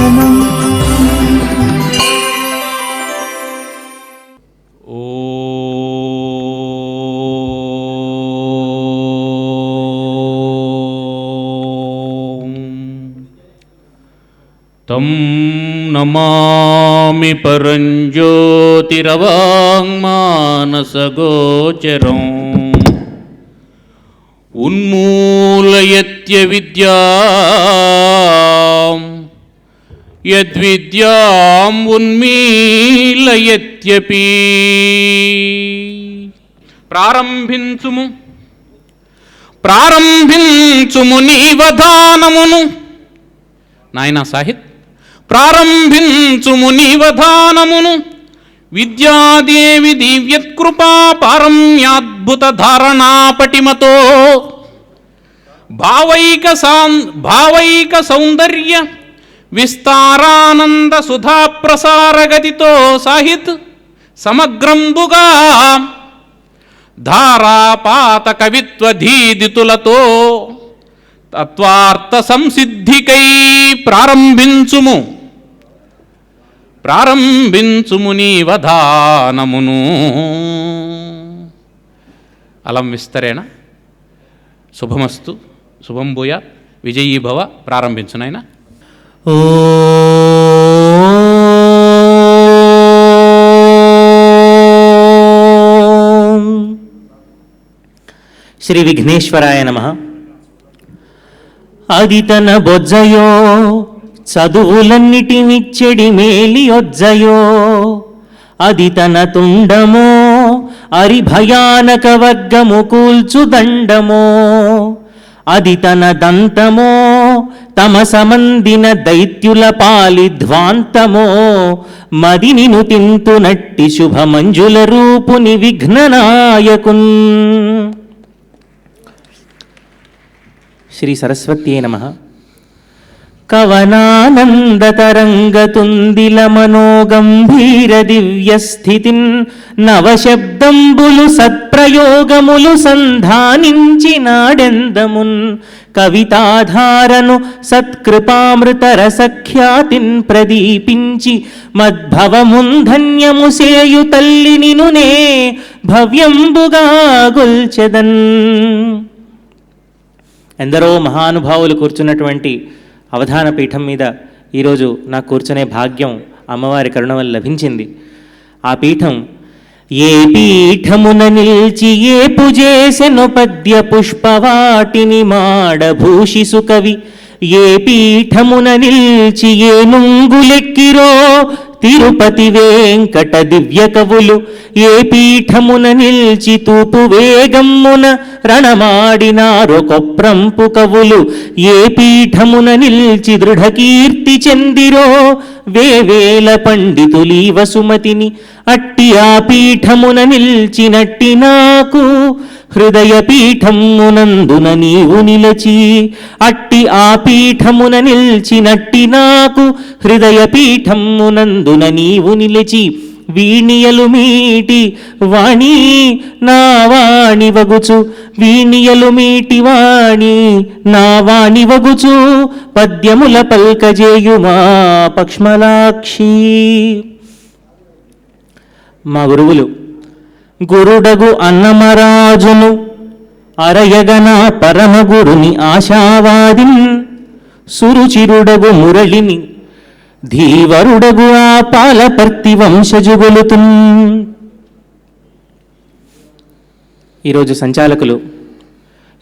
శరణం. తం నమామి పరంజ్యోతిరవాంగ్మానసగోచరం ఉన్మూలయత్య విద్యాం యద్విద్యాం ఉన్మీలయత్యపి. ప్రారంభించుము నీవధానమును. నాయనా సాహిత్, ప్రారంభించుము నీవధానమును విద్యాదేవి దివ్యత్కృపా పారమ్యాద్భుత ధారణాపటిమతో భావైక సౌందర్య విస్తారానంద సుధా ప్రసారగతితో సాహిత్ సమగ్రంబుగా ధారాపాత కవిత్వ ధీదితులతో తత్వార్థ సంసిద్ధికై ప్రారంభించుము నీవధానమును. అలం విస్తరేణ. శుభమస్తు, శుభం భూయ, విజయీ భవ. ప్రారంభించు నాయనా. శ్రీ విఘ్నేశ్వరాయ నమః. అది తన బొజ్జయో చదువులన్నిటినిచ్చెడి మేలి ఒజ్జయో, అది తన తుండమో అరి భయానక వర్గము కూల్చు దండమో, అది తన దంతమో తమ సమందిన దైత్యుల పాలిధ్వాంతమో, మదినిను తింతునట్టి శుభమంజుల రూపుని విఘ్ననాయకున్. శ్రీ సరస్వత్యై నమః. కవనానందతరంగతుందిల మనోగంభీర దివ్యస్థితిన్ నవశబ్దంబులు సత్ప్రయోగములు సంధానించినాడెందమున్, కవితాధారను సత్కృపామృత రసఖ్యాతిన్ ప్రదీపించి మద్భవముంధన్యము సేయు తల్లి నినునే భవ్యంబుగా గొల్చెదన్. ఎందరో మహానుభావులు కూర్చున్నటువంటి అవధాన పీఠం మీద ఈరోజు నాకు కూర్చునే భాగ్యం అమ్మవారి కరుణ వల్ల లభించింది. ఆ పీఠం ఏ పీఠమున నిల్చి ఏ పూజేసెను పద్య పుష్పవాటిని మాడభూషిసు కవి, ఏ పీఠమున నిల్చి ఏ నుంగులెక్కిరో తిరుపతి వెంకట దివ్య కవులు, ఏ పీఠమున నిల్చి తూపు వేగమ్మున రణమాడినారో కొప్రంపు కవులు, ఏ పీఠమున నిల్చి దృఢకీర్తి చెందిరో వేవేల పండితులీవ సుమతిని, అట్టి ఆ పీఠమున నిల్చినట్టి నాకు హృదయ పీఠమునందున నీవు నిలచి, అట్టి ఆ పీఠమున నిల్చినట్టి నాకు హృదయ పీఠమునందున నీవు నిలిచి, వీణియలు మీటి వాణి నా వాణి వగుచు, వీణియలు మీటి వాణి నా వాణి వగుచు, పద్యముల పల్కజేయుమా పక్ష్మలాక్షి. మా గురువులు గురుడగు అన్నమరాజును అరయగన పరమగురుని ఆశావాదిన్, సురుచిరుడగు మురళిని ధీవరుడగు ఆ పాలపర్తి వంశజుగొలుతున్. ఈరోజు సంచాలకులు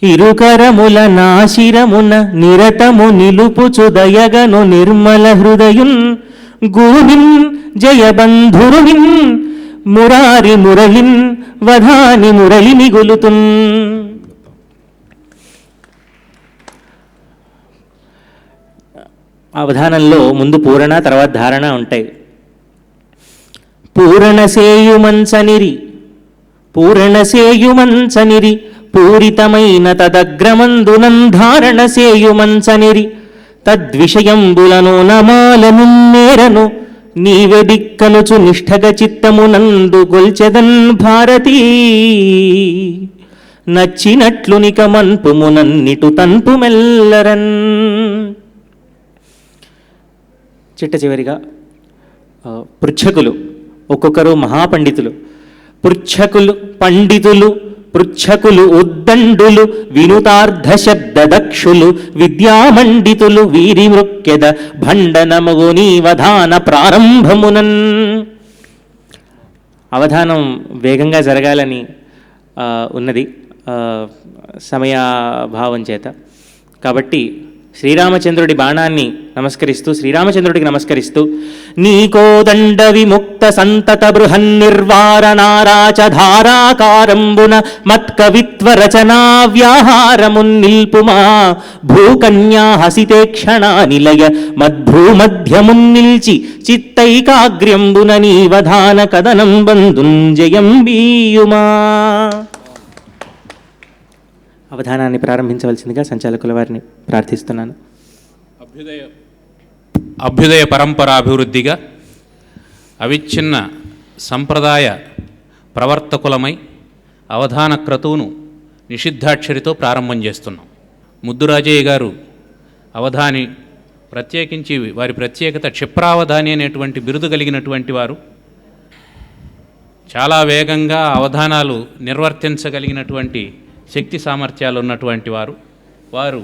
ఇరుకరముల నాశిరమున నిరతము నిలుపుచు దయగను నిర్మల హృదయున్, గురువిన్ జయబంధురువిన్ మురారి మురళిన్ వధాని మురళిని గొలుతున్. అవధానంలో ముందు పూరణ తర్వాత ధారణ ఉంటాయి. పూరణసేయుమంచనిరి పూరితమైన తదగ్రమందునంధారణ సేయుమంచనిరి, తద్విషయంబులను నమాలను నేరను నీవె దిక్కనుచు నిష్ఠగ చిత్తమునందు గొల్చెదన్ భారతీ, నచ్చినట్లు నిక మన్పుమునన్నిటు తన్పు మెల్లరన్. చిట్ట చివరిగా పృచ్ఛకులు, ఒక్కొక్కరు మహాపండితులు. పృచ్ఛకులు పండితులు, పృచ్ఛకులు ఉద్దండులు, వినుతార్థ శబ్ద దక్షులు, విద్యామండితులు, వీరి మృక్కెద భండనమగు నీవధాన ప్రారంభమునన్. అవధానం వేగంగా జరగాలని ఉన్నది సమయాభావం చేత. కాబట్టి శ్రీరామచంద్రుడి బాణాన్ని శ్రీరామచంద్రుడికి నమస్కరిస్తూ నీకోదండ విముక్త సంతత బృహన్నిర్వారణారాచ ధారాకారంబున మత్కవిత్వ రచనా వ్యాహారమున్నిల్పుమా భూకన్యా హసితే క్షణా నిలయ మద్భ్రూమధ్యమున్నిల్చి చిత్తైకాగ్ర్యంబున నీవధాన కదనం బంధుంజయం బీయుమా. అవధానాన్ని ప్రారంభించవలసిందిగా సంచాలకుల వారిని ప్రార్థిస్తున్నాను. అభ్యుదయ పరంపరాభివృద్ధిగా అవిచ్ఛిన్న సంప్రదాయ ప్రవర్తకులమై అవధాన క్రతువును నిషిద్ధాక్షరితో ప్రారంభం చేస్తున్నాం. ముద్దురాజయ్య గారు అవధాని, ప్రత్యేకించి వారి ప్రత్యేకత క్షిప్రావధాని అనేటువంటి బిరుదు కలిగినటువంటి వారు. చాలా వేగంగా అవధానాలు నిర్వర్తించగలిగినటువంటి శక్తి సామర్థ్యాలు ఉన్నటువంటి వారు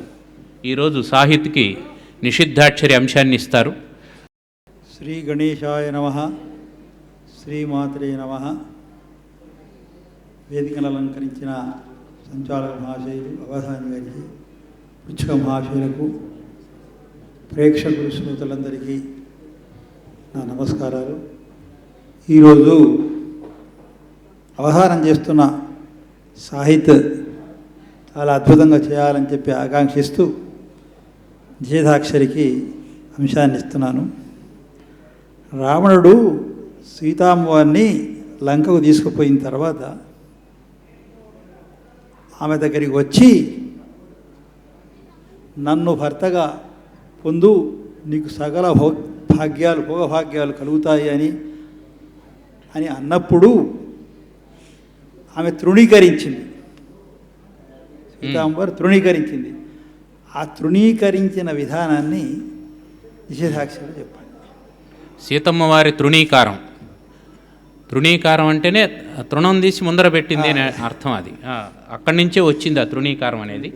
ఈరోజు సాహిత్యకి నిషిద్ధాక్షరి అంశాన్ని ఇస్తారు. శ్రీ గణేశాయ నమః, శ్రీమాత్రే నమః. వేదికను అలంకరించిన సంచాలక మహాశయులు, అవధాని గారికి, పృచ్ఛక మహాశయులకు, ప్రేక్షకులు, శ్రోతలందరికీ నా నమస్కారాలు. ఈరోజు అవధానం చేస్తున్న సాహిత్య చాలా అద్భుతంగా చేయాలని చెప్పి ఆకాంక్షిస్తూ నిషేధాక్షరికి అంశాన్ని ఇస్తున్నాను. రావణుడు సీతామ్మవారిని లంకకు తీసుకుపోయిన తర్వాత ఆమె దగ్గరికి వచ్చి నన్ను భర్తగా పొందు, నీకు సకల భోగభాగ్యాలు కలుగుతాయి అని అన్నప్పుడు ఆమె తృణీకరించింది. సీతాంబర్ తృణీకరించింది. ఆ తృణీకరించిన విధానాన్ని నిషేధాక్షరి చెప్పండి. సీతమ్మ వారి తృణీకారం అంటేనే తృణం తీసి ముందర పెట్టింది అనే అర్థం. అది అక్కడి నుంచే వచ్చింది ఆ తృణీకారం అనేది.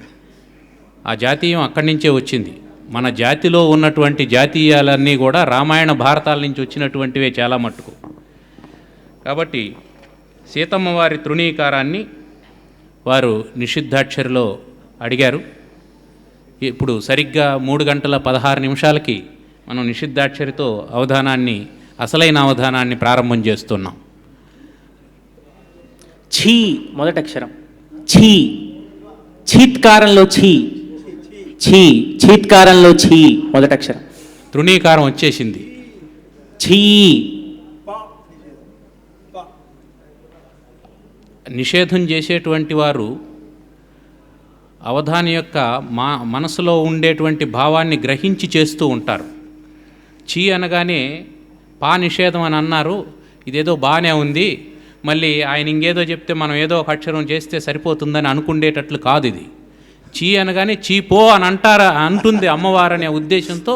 ఆ జాతీయం అక్కడి నుంచే వచ్చింది. మన జాతిలో ఉన్నటువంటి జాతీయాలన్నీ కూడా రామాయణ భారతాల నుంచి వచ్చినటువంటివే చాలా మట్టుకు. కాబట్టి సీతమ్మ వారి తృణీకారాన్ని వారు నిషిద్ధాక్షరిలో అడిగారు. ఇప్పుడు సరిగ్గా 3:16 మనం నిషిద్ధాక్షరితో అసలైన అవధానాన్ని ప్రారంభం చేస్తున్నాం. ఛీ మొదటి అక్షరం. ఛీ, చీత్కారంలో ఛీ, ఛీ చీత్కారంలో ఛీ మొదటి అక్షరం. తృణీకారం వచ్చేసింది. ఛీ. నిషేధం చేసేటువంటి వారు అవధాని యొక్క మనసులో ఉండేటువంటి భావాన్ని గ్రహించి చేస్తూ ఉంటారు. చీ అనగానే నిషేధం అని అన్నారు, ఇదేదో బాగానే ఉంది, మళ్ళీ ఆయన ఇంకేదో చెప్తే మనం ఏదో ఒక అక్షరం చేస్తే సరిపోతుందని అనుకుండేటట్లు కాదు. ఇది చీ అనగానే చీపో అని అంటుంది అమ్మవారనే ఉద్దేశంతో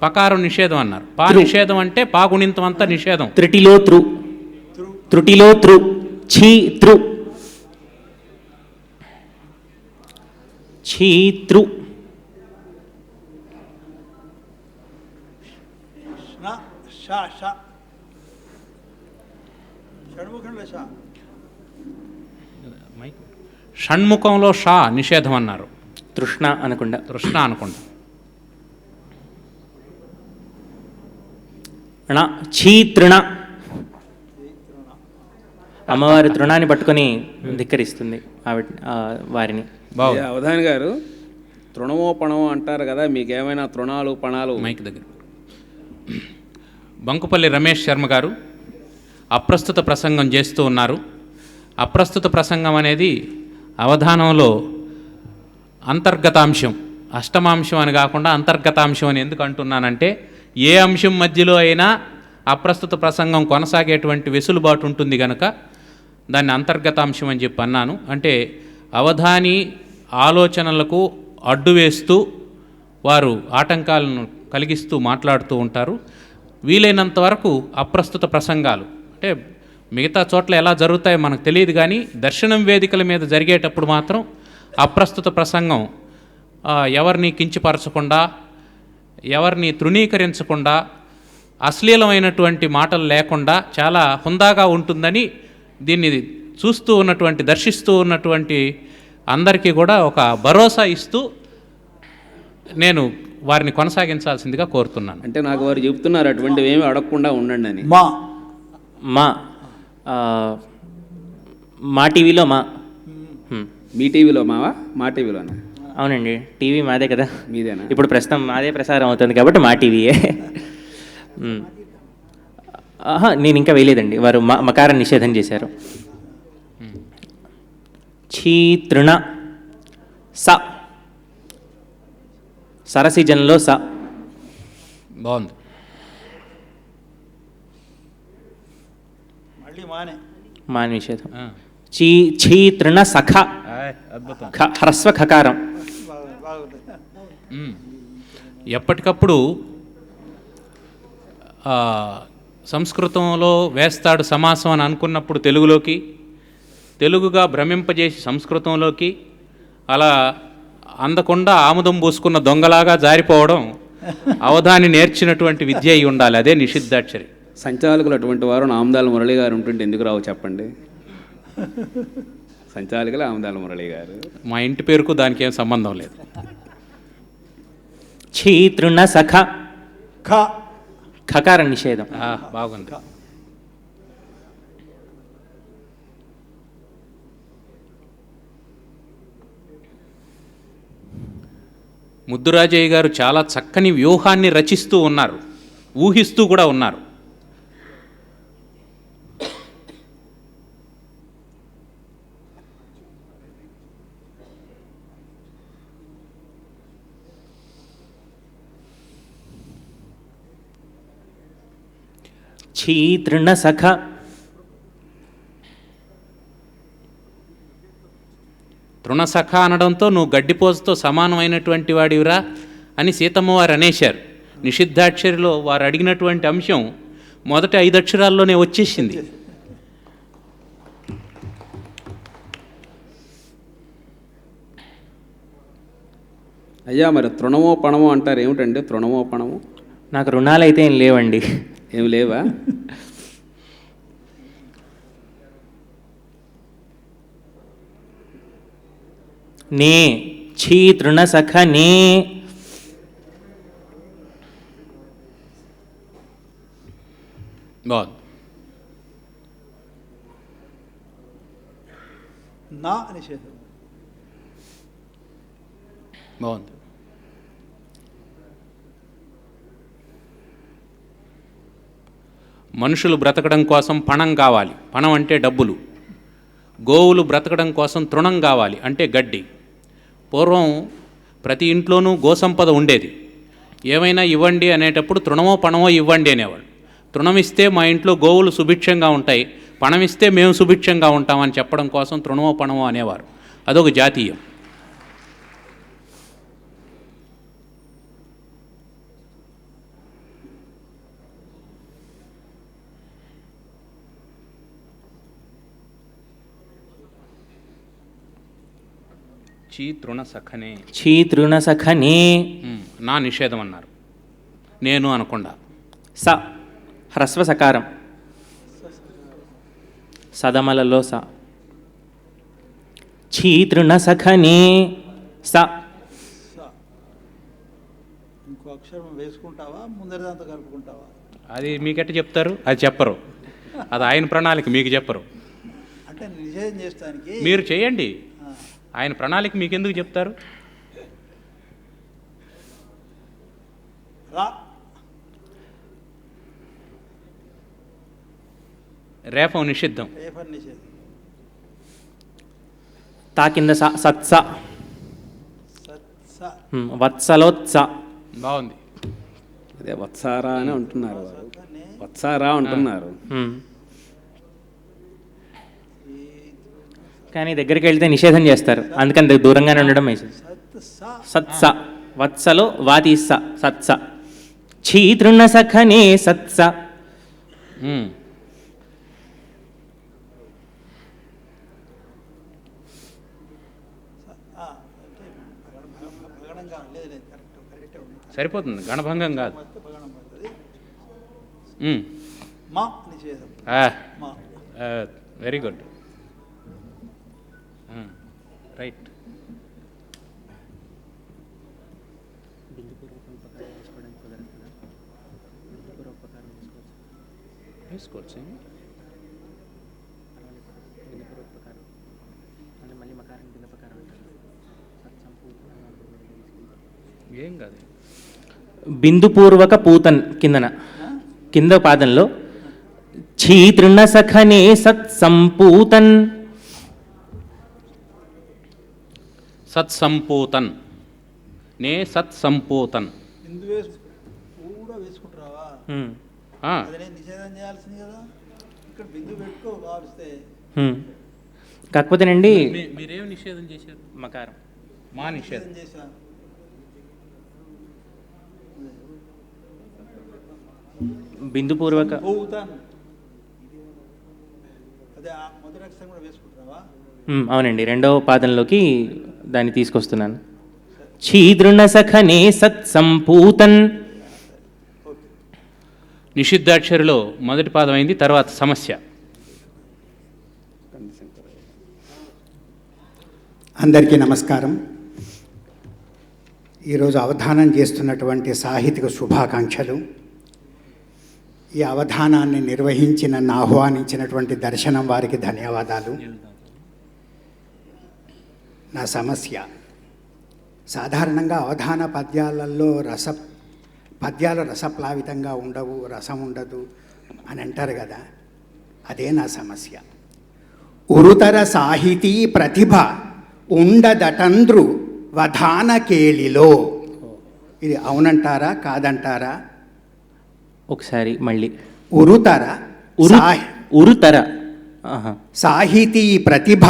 పకారం నిషేధం అన్నారు. నిషేధం అంటే గుణింతం అంతా నిషేధం. త్రుటిలో త్రు, ఛీ త్రు, ఛీతృ. షణ్ముఖంలో షా నిషేధం అన్నారు. తృష్ణ అనకుండా ఛీతృణ. అమ్మవారి తృణాన్ని పట్టుకొని ధిక్కరిస్తుంది వారిని. అవధాని గారు, తృణమో పణమో అంటారు కదా, మీకేమైనా తృణాలు పణాలు? మైక్ దగ్గర. బంకుపల్లి రమేష్ శర్మ గారు అప్రస్తుత ప్రసంగం చేస్తూ ఉన్నారు. అప్రస్తుత ప్రసంగం అనేది అవధానంలో అంతర్గతాంశం, అష్టమాంశం అని కాకుండా అంతర్గతాంశం అని ఎందుకు అంటున్నానంటే, ఏ అంశం మధ్యలో అయినా అప్రస్తుత ప్రసంగం కొనసాగేటువంటి వెసులుబాటు ఉంటుంది కనుక దాన్ని అంతర్గతాంశం అని చెప్పి అన్నాను. అంటే అవధాని ఆలోచనలకు అడ్డు వేస్తూ వారు ఆటంకాలను కలిగిస్తూ మాట్లాడుతూ ఉంటారు. వీలైనంత వరకు అప్రస్తుత ప్రసంగాలు అంటే మిగతా చోట్ల ఎలా జరుగుతాయో మనకు తెలియదు, కానీ దర్శనం వేదికల మీద జరిగేటప్పుడు మాత్రం అప్రస్తుత ప్రసంగం ఎవరిని కించపరచకుండా, ఎవరిని తృణీకరించకుండా, అశ్లీలమైనటువంటి మాటలు లేకుండా చాలా హుందాగా ఉంటుందని దీన్ని చూస్తూ ఉన్నటువంటి, దర్శిస్తూ ఉన్నటువంటి అందరికీ కూడా ఒక భరోసా ఇస్తూ నేను వారిని కొనసాగించాల్సిందిగా కోరుతున్నాను. అంటే నాకు వారు చెప్తున్నారు అటువంటివి ఏమి అడగకుండా ఉండండి అని. మా మా మా టీవీలో మా మీ టీవీలో మావా, మా టీవీలోనా? అవునండి, టీవీ మాదే కదా, మీదేనా? ఇప్పుడు ప్రస్తుతం మాదే ప్రసారం అవుతుంది కాబట్టి మా టీవీయే. నేను ఇంకా వేయలేదండి, వారు మకారం నిషేధం చేశారు. ఛీ తృణ స, సరసిజన్లో స. బాగుంది. మళ్ళీ మానే. మా నిషేధం. చీ ఛీ తృణ సఖ, అద్భుతం. హ్రస్వ ఖకారం. ఎప్పటికప్పుడు సంస్కృతంలో వేస్తాడు సమాసం అని అనుకున్నప్పుడు తెలుగులోకి, తెలుగుగా భ్రమింపజేసి సంస్కృతంలోకి, అలా అందకుండా ఆముదం పూసుకున్న దొంగలాగా జారిపోవడం అవధాని నేర్చినటువంటి విద్య అయి ఉండాలి. అదే నిషిద్ధాక్షరి. సంచాలకులు అటువంటి వారు ఆమదాల మురళి గారు ఉంటుంటే ఎందుకు రావు చెప్పండి? సంచాలకులు ఆమదాల మురళి గారు. మా ఇంటి పేరుకు దానికి ఏం సంబంధం లేదు. ఛీ తృణ సఖ, ఖ ఖకారం నిషేధం. బాగుంది. ముద్దురాజయ్య గారు చాలా చక్కని వ్యూహాన్ని రచిస్తూ ఉన్నారు, ఊహిస్తూ కూడా ఉన్నారు. ఛీ తృణ సఖ, తృణసఖ అనడంతో నువ్వు గడ్డిపోజతో సమానమైనటువంటి వాడివిరా అని సీతమ్మ వారు అనేశారు. నిషిద్ధాక్షరిలో వారు అడిగినటువంటి అంశం మొదటి 5 అక్షరాల్లోనే వచ్చేసింది. అయ్యా మరి తృణమో పణమో అంటారు, ఏమిటండి తృణమో పణమో? నాకు రుణాలు అయితే ఏం లేవండి. ఏమి లేవా? నే ఛీ తృణ సఖ నే. బాగుంది. నా నిషేధం. బాగుంది. మనుషులు బ్రతకడం కోసం పణం కావాలి, పణం అంటే డబ్బులు. గోవులు బ్రతకడం కోసం తృణం కావాలి అంటే గడ్డి. పూర్వం ప్రతి ఇంట్లోనూ గోసంపద ఉండేది. ఏమైనా ఇవ్వండి అనేటప్పుడు తృణమో పణమో ఇవ్వండి అనేవాడు. తృణం ఇస్తే మా ఇంట్లో గోవులు సుభిక్షంగా ఉంటాయి, పణం ఇస్తే మేము సుభిక్షంగా ఉంటామని చెప్పడం కోసం తృణమో పణమో అనేవారు. అదొక జాతీయం. చీ తృణ సఖనే, ఛీ తృణ సఖ నే. నా నిషేధం అన్నారు, నేను అనకుండా. స, హ్రస్వ సకారం, సదమలలో స. ఛీ తృణ సఖ నే స. ఇంకో అక్షరం వేసుకుంటావా, ముందర దాంతో కలుపుకుంటావా? అది మీకెట్ట చెప్తారు? అది చెప్పరు, అది ఆయన ప్రణాళిక, మీకు చెప్పరు. అంటే నిషేధం చేస్తానికి మీరు చేయండి, ఆయన ప్రణాళిక మీకు ఎందుకు చెప్తారు? రా రేపం నిషిద్ధం. రేపటి నిషేధం. తా కింద స, సత్స. సత్స. వత్సలోత్స. బాగుంది. అదే వత్సారా అని అంటున్నారు వారు, వత్సారా అంటున్నారు. కానీ దగ్గరికి వెళ్తే నిషేధం చేస్తారు, అందుకని దూరంగానే ఉండడం. సత్స. సత్స. వత్సలో వాతి స సత్స ఛీతృణ సఖనే సత్స. భగణంగా లేదు లేదు కరెక్టే ఉంది. సరిపోతుంది, గణభంగం కాదు. భగణం పడుతుంది. మా నిషేధం. మా వెరీ గుడ్, రైట్. వేసుకోవచ్చు. ఏం కాదు. బిందుపూర్వక పూతన్ కింద పాదంలో ఛీతృణ సఖనే సత్సంపూతన్. సత్సంపూతన్ నే సత్సంపూతన్. బిందు కూడా వేసుకుంటారా? అది నేను నిషేధం చేయాల్సింది కదా. ఇక్కడ బిందు పెట్టుకో కావలిస్తే. కాకపోతేనండి మీరేం నిషేధం చేశారు? మకారం. మా నిషేధం చేశా. బిందుపూర్వక అదే మొదటి అక్షరం కూడా వేసుకుంటావా? అవునండి, రెండవ పాదంలోకి దాన్ని తీసుకొస్తున్నాను. ఛీదృణ సఖనే సత్సంపూతన్. నిషిద్ధాక్షరిలో మొదటి పాదం అయింది, తర్వాత సమస్య. అందరికీ నమస్కారం. ఈరోజు అవధానం చేస్తున్నటువంటి సాహిత్యక శుభాకాంక్షలు. ఈ అవధానాన్ని నిర్వహించి నన్ను ఆహ్వానించినటువంటి దర్శనం వారికి ధన్యవాదాలు. నా సమస్య, సాధారణంగా అవధాన పద్యాలలో పద్యాలు రసప్లావితంగా ఉండవు, రసం ఉండదు అని అంటారు కదా, అదే నా సమస్య. ఉరుతర సాహితీ ప్రతిభ ఉండదటంద్రు వధాన కేళిలో. ఇది అవునంటారా కాదంటారా? ఒకసారి మళ్ళీ. ఉరుతర సాహితీ ప్రతిభ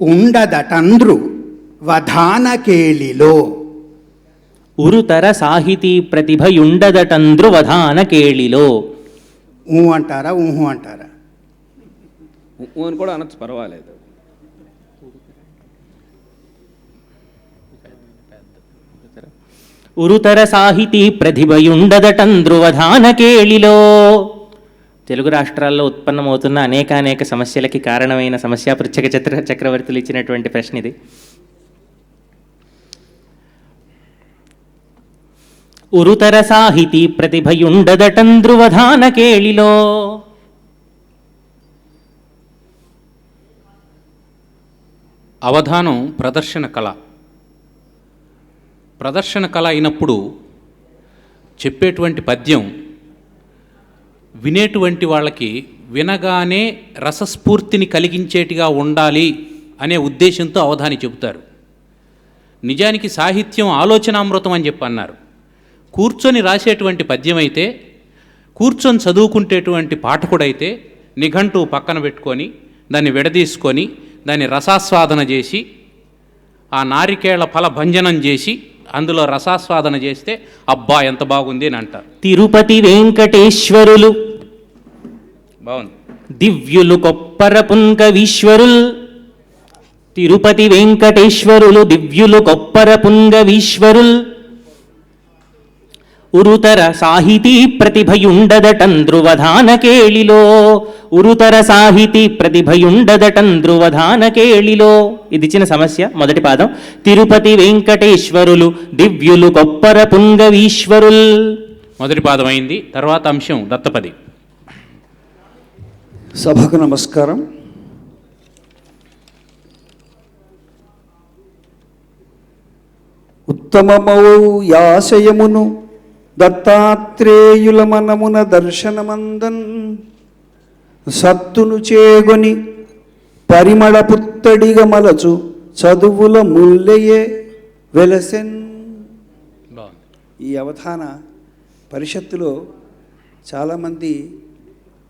ఉండదటంద్రు వధాన కేళిలో. ఉరుతర సాహితీ ప్రతిభయుండదటంద్రు వధాన కేళిలో. ఊ అంటారా ఊహు అంటారా? ఊ అని కూడా అనొచ్చు, పర్వాలేదు. ఉరుతర సాహితీ ప్రతిభయుండదటంద్రు వధాన కేళిలో. తెలుగు రాష్ట్రాల్లో ఉత్పన్నమవుతున్న అనేక సమస్యలకి కారణమైన సమస్య పృచ్ఛక చక్రవర్తులు ఇచ్చినటువంటి ప్రశ్న ఇది. ఉరుతర సాహితీ ప్రతిభయుండదటంద్రు వధాన కేళిలో. అవధానం ప్రదర్శన కళ. ప్రదర్శన కళ అయినప్పుడు చెప్పేటువంటి పద్యం వినేటువంటి వాళ్ళకి వినగానే రసస్ఫూర్తిని కలిగించేటిగా ఉండాలి అనే ఉద్దేశంతో అవధాని చెబుతారు. నిజానికి సాహిత్యం ఆలోచనామృతం అని చెప్పి అన్నారు. కూర్చొని రాసేటువంటి పద్యం అయితే, కూర్చొని చదువుకుంటేటువంటి పాఠకుడైతే నిఘంటు పక్కన పెట్టుకొని దాన్ని విడదీసుకొని దాన్ని రసాస్వాదన చేసి ఆ నారికేళ ఫల భంజనం చేసి అందులో రసాస్వాదన చేస్తే అబ్బా ఎంత బాగుంది అని అంటారు. తిరుపతి వెంకటేశ్వరులు బాగుంది. దివ్యులు కొప్పర పుంగవీశ్వరుల్. తిరుపతి వెంకటేశ్వరులు దివ్యులు కొప్పర పుంగవీశ్వరుల్. ఉరుతర సాహితీ ప్రతిభయుండదటంద్రువధాన కేళిలో. ఉరుతర సాహితీ ప్రతిభయుండదటంద్రువధాన కేళిలో. ఇది ఇచ్చిన సమస్య. మొదటి పాదం తిరుపతి వెంకటేశ్వరులు దివ్యులు కొప్పర పుంగవీశ్వరుల్. మొదటి పాదం అయింది. తర్వాత అంశం దత్తపది. సభకు నమస్కారం. ఉత్తమమౌ యాశయమును దత్తాత్రేయుల మనమున దర్శనమందన్ సత్తును చేగొని పరిమళ పుత్తడిగా మలచు చదువుల ముల్లయే వెలసెన్. ఈ అవధాన పరిషత్తులో చాలామంది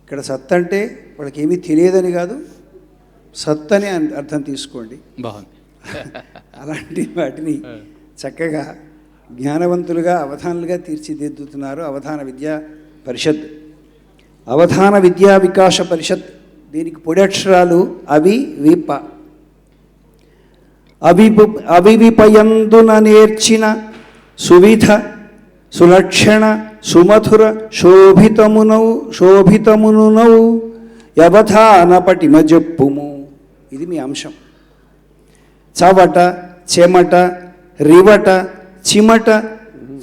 ఇక్కడ సత్ అంటే వాళ్ళకి ఏమీ తెలియదని కాదు, సత్ అని అర్థం తీసుకోండి. బాగుంది. అలాంటి వాటిని చక్కగా జ్ఞానవంతులుగా అవధానులుగా తీర్చిదిద్దుతున్నారు అవధాన విద్యా పరిషత్. అవధాన విద్యా వికాస పరిషత్, దీనికి పొడక్షరాలు అవి విప. అవివిపయందున నేర్చిన సువిధ సులక్షణ సుమధుర శోభితమునునౌ యవధాన పటిమ జప్పుము. ఇది మీ అంశం. చవట చెమట రివట చిమట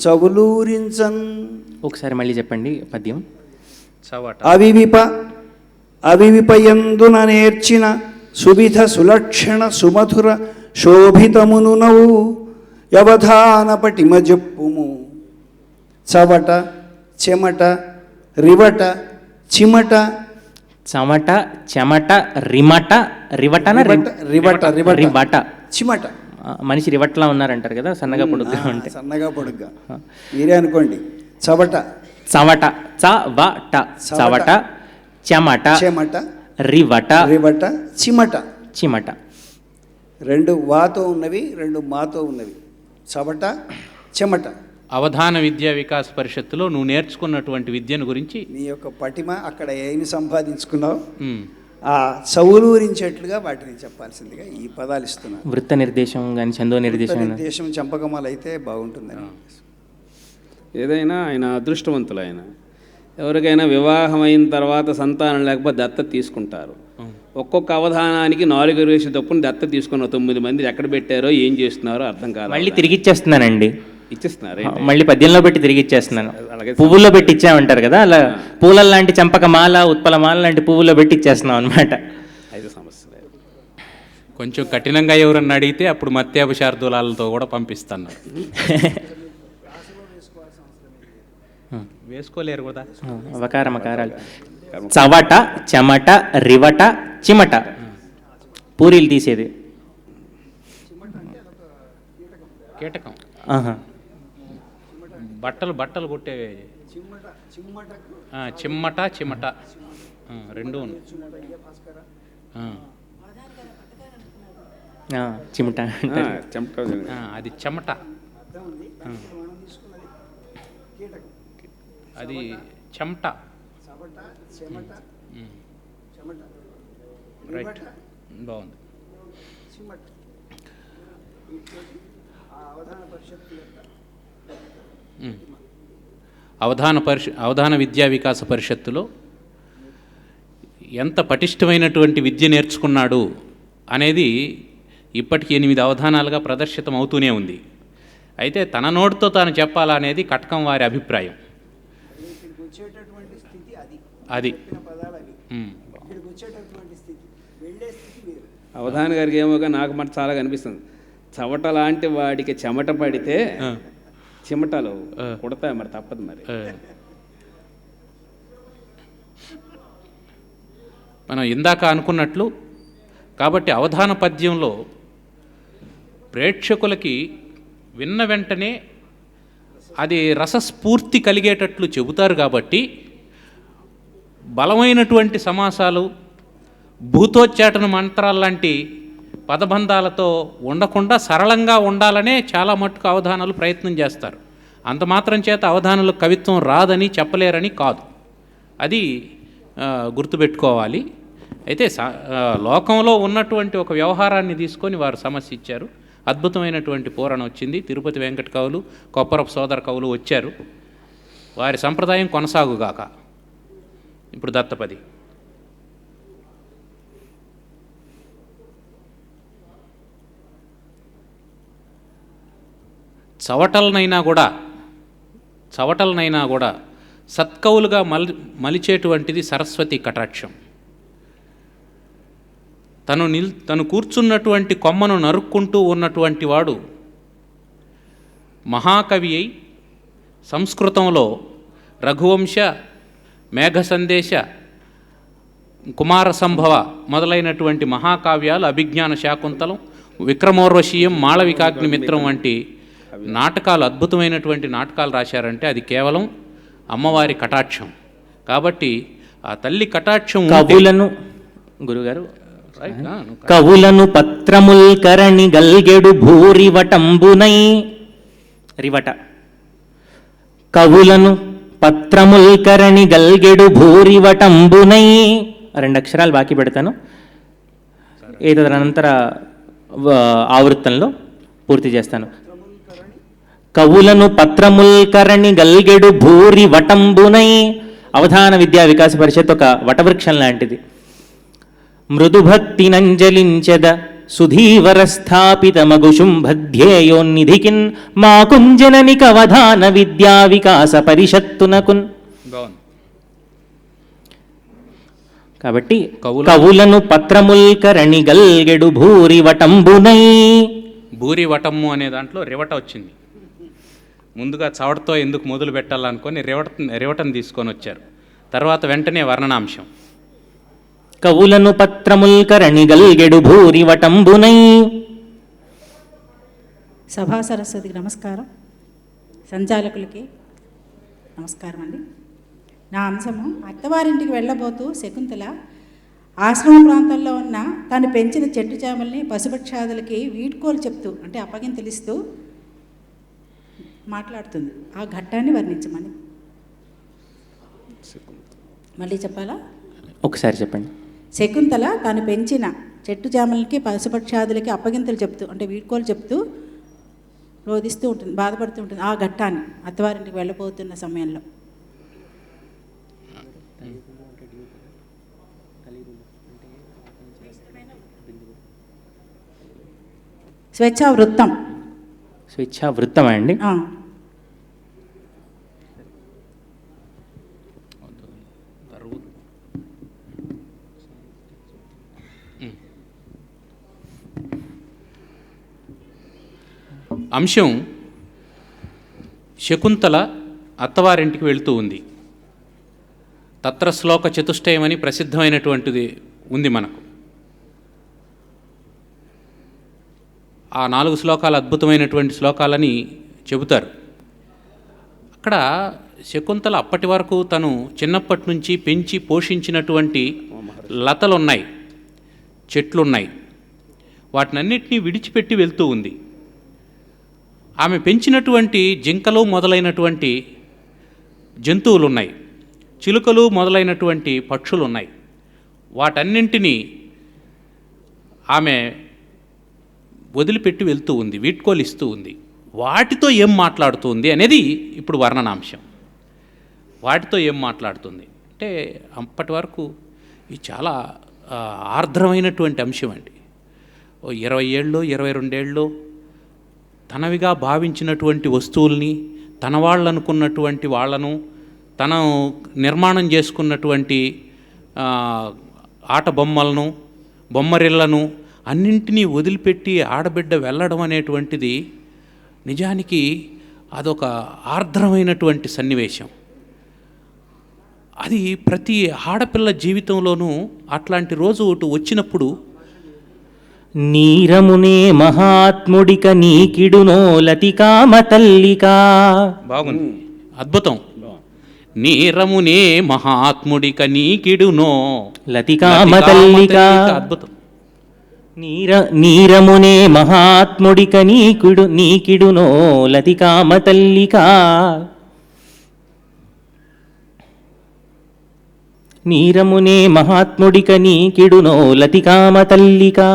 చవులూరించన్. ఒకసారి మళ్ళీ చెప్పండి పద్యం. చవట అవివిపయందున నేర్చిన సువిధ సులక్షణ సుమధుర శోభితమునునౌ యవధాన పటిమ జప్పుము. చవట చెమట రివట చిమట. చమట చెమట రిమట రివటన రివట రివట. చిమట. మనిషి రివట్లా ఉన్నారంటారు కదా, సన్నగా పొడుగ్గా ఉంటే. సన్నగా పొడుగ్గా మీరే అనుకోండి. చవట చవట చవట చవట చెమట చెమట రివట రివట చిమట. చిమట. 2 వాతో ఉన్నవి, 2 మాతో ఉన్నవి. చవట చెమట. అవధాన విద్యా వికాస్ పరిషత్తులో నువ్వు నేర్చుకున్నటువంటి విద్యను గురించి నీ యొక్క పటిమ అక్కడ ఏమి సంపాదించుకున్నావు ఉమ్, ఆ చౌలూరించేట్లుగా వాటిని చెప్పాల్సిందిగా ఈ పదాలు ఇస్తున్నాను. వృత్త నిర్దేశం కానీ చందో నిర్దేశం కానీ. దేశం చంపకమాలు అయితే బాగుంటుందని. ఏదైనా ఆయన అదృష్టవంతులు. ఆయన ఎవరికైనా వివాహం అయిన తర్వాత సంతానం లేకపోతే దత్తత తీసుకుంటారు. ఒక్కొక్క అవధానానికి 4 వేసి తప్పుని దత్తత తీసుకున్న 9 మంది ఎక్కడ పెట్టారో ఏం చేస్తున్నారో అర్థం కాదు. మళ్ళీ తిరిగి ఇచ్చేస్తున్నానండి. ఇచ్చేస్తున్నారు. మళ్ళీ పద్యంలో పెట్టి తిరిగి ఇచ్చేస్తున్నాను. అలాగే పువ్వుల్లో పెట్టి ఇచ్చామంటారు కదా, అలా పూల లాంటి చంపకమాల ఉత్పలమాల లాంటి పువ్వుల్లో పెట్టి ఇచ్చేస్తున్నాం అనమాట. అయితే సమస్య లేదు. కొంచెం కఠినంగా ఎవరన్నా అడిగితే అప్పుడు మత్యాభిషార్దులాలతో కూడా పంపిస్తున్నారు. వేసుకోలేరు కదా. అవకార మకారాలు. చవట చెమట రివట చిమట. పూరీలు తీసేది. కీటకం. ఆహా. బట్టలు కుట్టే చిమ్మట చిమట 2 ఉన్నాయి. చిమట అంటారు. అది చెమట. అది చెమట. రైట్, బాగుంది. అవధాన విద్యా వికాస పరిషత్తులో ఎంత పటిష్టమైనటువంటి విద్య నేర్చుకున్నాడు అనేది ఇప్పటికి 8 అవధానాలుగా ప్రదర్శితం అవుతూనే ఉంది. అయితే తన నోటితో తాను చెప్పాలా అనేది కటకం వారి అభిప్రాయం. అది అవధాన గారికి ఏమోగా నాకు మాట చాలా కనిపిస్తుంది. చవట లాంటి వాడికి చెమట పడితే చిమటలు కుడతాయి, మరి తప్పదు. మరి మనం ఇందాక అనుకున్నట్లు కాబట్టి అవధాన పద్యంలో ప్రేక్షకులకి విన్న వెంటనే అది రసస్ఫూర్తి కలిగేటట్లు చెబుతారు. కాబట్టి బలమైనటువంటి సమాసాలు, భూతోచ్చాటన మంత్రాల్లాంటి పదబంధాలతో ఉండకుండా సరళంగా ఉండాలనే చాలా మట్టుకు అవధానాలు ప్రయత్నం చేస్తారు. అంత మాత్రం చేత అవధానాలు కవిత్వం రాదని చెప్పలేరని కాదు, అది గుర్తుపెట్టుకోవాలి. అయితే లోకంలో ఉన్నటువంటి ఒక వ్యవహారాన్ని తీసుకొని వారు సమస్య ఇచ్చారు. అద్భుతమైనటువంటి పూరణ వచ్చింది. తిరుపతి వెంకట కవులు, కొప్పరపు సోదర కవులు వచ్చారు. వారి సంప్రదాయం కొనసాగుగాక. ఇప్పుడు దత్తపది. చవటలనైనా కూడా సత్కవులుగా మలిచేటువంటిది సరస్వతి కటాక్షం. తను కూర్చున్నటువంటి కొమ్మను నరుక్కుంటూ ఉన్నటువంటి వాడు మహాకవి అయి సంస్కృతంలో రఘువంశ, మేఘ సందేశ, కుమార సంభవ మొదలైనటువంటి మహాకావ్యాలు, అభిజ్ఞాన శాకుంతలం, విక్రమోర్వశీయం, మాళవికాగ్నిమిత్రం వంటి నాటకాలు, అద్భుతమైనటువంటి నాటకాలు రాశారంటే అది కేవలం అమ్మవారి కటాక్షం. కాబట్టి ఆ తల్లి కటాక్షం కవులను గురుగారు కవులను పత్రముల్ కరణి గల్గెడు భూరివటంబునై రివట. కవులను పత్రముల్కరణి గల్గెడు భూరివటంబునై, 2 అక్షరాలు బాకీ పెడతాను, ఏతదనంతర ఆవృత్తంలో పూర్తి చేస్తాను. కవులను పత్రముల్కరణి గల్గెడు భూరి వటంబునై, అవధాన విద్యా వికాస పరిషత్ ఒక వటవృక్షం లాంటిది. మృదుభక్తి నంజలించెద సుధీవర స్థాపిత మగుశుంభధ్యేయోన్నిధికిన్ మా కుంజననిక అవధాన విద్యా వికాస పరిషత్తునకున్. కాబట్టి కవులను పత్రముల్కరణి గల్గెడు భూరి వటంబునై. భూరి వటము అనే దాంట్లో రివట వచ్చింది. ముందుగా చవటతో ఎందుకు మొదలు పెట్టాలనుకొని రివటను తీసుకొని వచ్చారు. తర్వాత వెంటనే వర్ణనాంశం. కవులను పత్రముల్కరణి గల్గెడు భూరి వటంబునై. సభా సరస్వతికి నమస్కారం, సంచాలకులకి నమస్కారం అండి. నా అంశము, అత్తవారింటికి వెళ్ళబోతూ శకుంతల ఆశ్రమ ప్రాంతంలో ఉన్న తను పెంచిన చెట్టు చేమల్ని పశుపక్షాదులకి వీడ్కోలు చెప్తూ, అంటే అప్పగింతలిస్తూ మాట్లాడుతుంది. ఆ ఘట్టాన్ని వర్ణించమని. మళ్ళీ చెప్పాలా? ఒకసారి చెప్పండి. శకుంతల తాను పెంచిన చెట్టు చేమలకి పశుపక్షాదులకి అప్పగింతలు చెప్తూ, అంటే వీడ్కోలు చెప్తూ రోధిస్తూ ఉంటుంది, బాధపడుతూ ఉంటుంది. ఆ ఘట్టాన్ని అత్తవారింటికి వెళ్ళబోతున్న సమయంలో. స్వేచ్ఛావృత్తం. స్వేచ్ఛావృత్తమా అండి? అంశం, శకుంతల అత్తవారింటికి వెళుతూ ఉంది. తత్ర శ్లోక చతుష్టయం అని ప్రసిద్ధమైనటువంటిది ఉంది మనకు. ఆ 4 శ్లోకాలు అద్భుతమైనటువంటి శ్లోకాలని చెబుతారు. అక్కడ శకుంతల అప్పటి వరకు తను చిన్నప్పటి నుంచి పెంచి పోషించినటువంటి లతలున్నాయి, చెట్లున్నాయి, వాటినన్నిటినీ విడిచిపెట్టి వెళ్తూ ఉంది. ఆమె పెంచినటువంటి జింకలు మొదలైనటువంటి జంతువులు ఉన్నాయి, చిలుకలు మొదలైనటువంటి పక్షులు ఉన్నాయి. వాటన్నింటినీ ఆమె వదిలిపెట్టి వెళ్తూ ఉంది, వీడ్కోలు ఇస్తూ ఉంది. వాటితో ఏం మాట్లాడుతుంది అనేది ఇప్పుడు వర్ణనాంశం. వాటితో ఏం మాట్లాడుతుంది అంటే, అప్పటి వరకు ఇది చాలా ఆర్ద్రమైనటువంటి అంశం అండి. 20 ఏళ్ళు 22 ఏళ్ళు తనవిగా భావించినటువంటి వస్తువుల్ని, తన వాళ్ళు అనుకున్నటువంటి వాళ్ళను, తను నిర్మాణం చేసుకున్నటువంటి ఆట బొమ్మలను, బొమ్మరిళ్లను అన్నింటినీ వదిలిపెట్టి ఆడబిడ్డ వెళ్ళడం అనేటువంటిది నిజానికి అదొక ఆర్ద్రమైనటువంటి సన్నివేశం. అది ప్రతి ఆడపిల్ల జీవితంలోనూ అట్లాంటి రోజు ఒకటి వచ్చినప్పుడు, నీరమునే మహాత్ముడిక నీకిడునో లతికామ తల్లికా. బాగుంది, అద్భుతం. నీరమునే మహాత్ముడిక నీకిడునో లతికామ తల్లికా. అద్భుతం. నీరమునే మహాత్ముడిక నీకిడునో లతికామ తల్లికా. నీరమునే మహాత్ముడిక నీకిడునో లతికామ తల్లికా.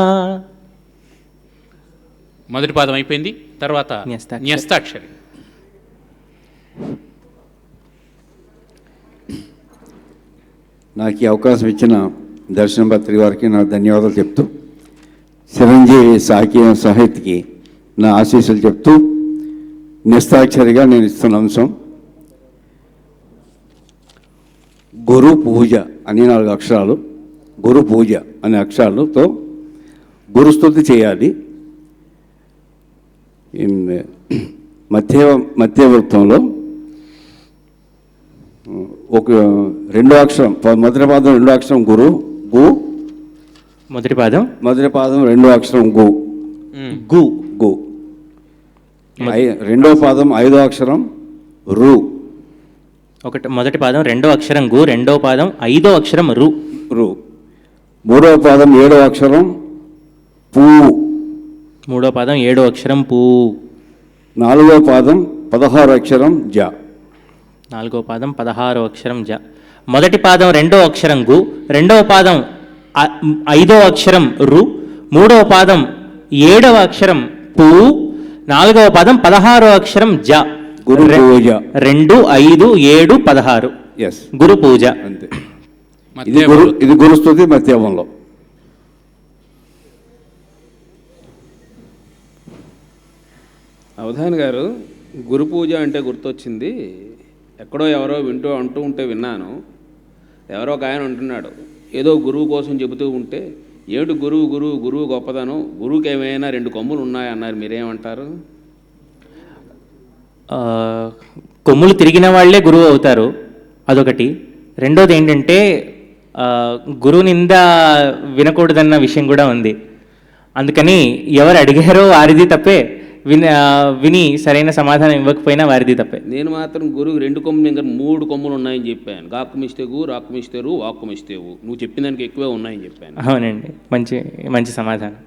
మొదటి పాదం అయిపోయింది. తర్వాత న్యస్తాక్షరి. నాకు ఈ అవకాశం ఇచ్చిన దర్శన పత్రిక వారికి నా ధన్యవాదాలు చెప్తూ, చిరంజీవి సాహిత్యకి నా ఆశీస్సులు చెప్తూ, నిస్తాక్షరిగా నేను ఇస్తున్న అంశం గురు పూజ అని 4 అక్షరాలు. గురు పూజ అనే అక్షరాలతో గురుస్తుతి చేయాలి. మధ్యవృత్తంలో ఒక 2వ అక్షరం, మొదటి పాదం 2వ అక్షరం గురు, గు. మొదటి పాదం 2వ అక్షరం గు, గు గు. 2వ పాదం 5వ అక్షరం రు. మొదటి పాదం 2వ అక్షరం గు, 2వ పాదం 5వ అక్షరం రు, రు. 3వ పాదం 7వ అక్షరం పూ. 3వ పాదం 7వ అక్షరం పూ. 4వ పాదం 16 అక్షరం జ. 4వ పాదం 16వ అక్షరం జ. మొదటి పాదం 2వ అక్షరం గు, 2వ పాదం 5వ అక్షరం రు, 3వ పాదం 7వ అక్షరం పు, 4వ పాదం 16వ అక్షరం జ. గురు పూజ. 2, 5, 7, 16. ఎస్, గురు పూజ. అంతే. ఇది గురుస్తుతి మధ్యమంలో. అవధాని గారు, గురు పూజ అంటే గుర్తొచ్చింది. ఎక్కడో ఎవరో అంటూ ఉంటే విన్నాను. ఎవరో ఒక ఆయన అంటున్నాడు, ఏదో గురువు కోసం చెబుతూ ఉంటే, ఏమిటి గురువు గొప్పదనం, గురువుకి ఏమైనా 2 కొమ్ములు ఉన్నాయన్నారు, మీరేమంటారు? కొమ్ములు తిరిగిన వాళ్ళే గురువు అవుతారు, అదొకటి. రెండోది ఏంటంటే గురువు నింద వినకూడదన్న విషయం కూడా ఉంది. అందుకని ఎవరు అడిగారో వారిది తప్పే, విని సరైన సమాధానం ఇవ్వకపోయినా వారిది తప్పే. నేను మాత్రం గురువు 2 కొమ్ములు ఇంకా 3 కొమ్ములు ఉన్నాయని చెప్పాను. గాక్కుమిస్తేగు, రాక్కుమిస్తేరు, వాక్కుమిస్తేవు. నువ్వు చెప్పిన దానికి ఎక్కువే ఉన్నాయని చెప్పాను. అవునండి, మంచి సమాధానం.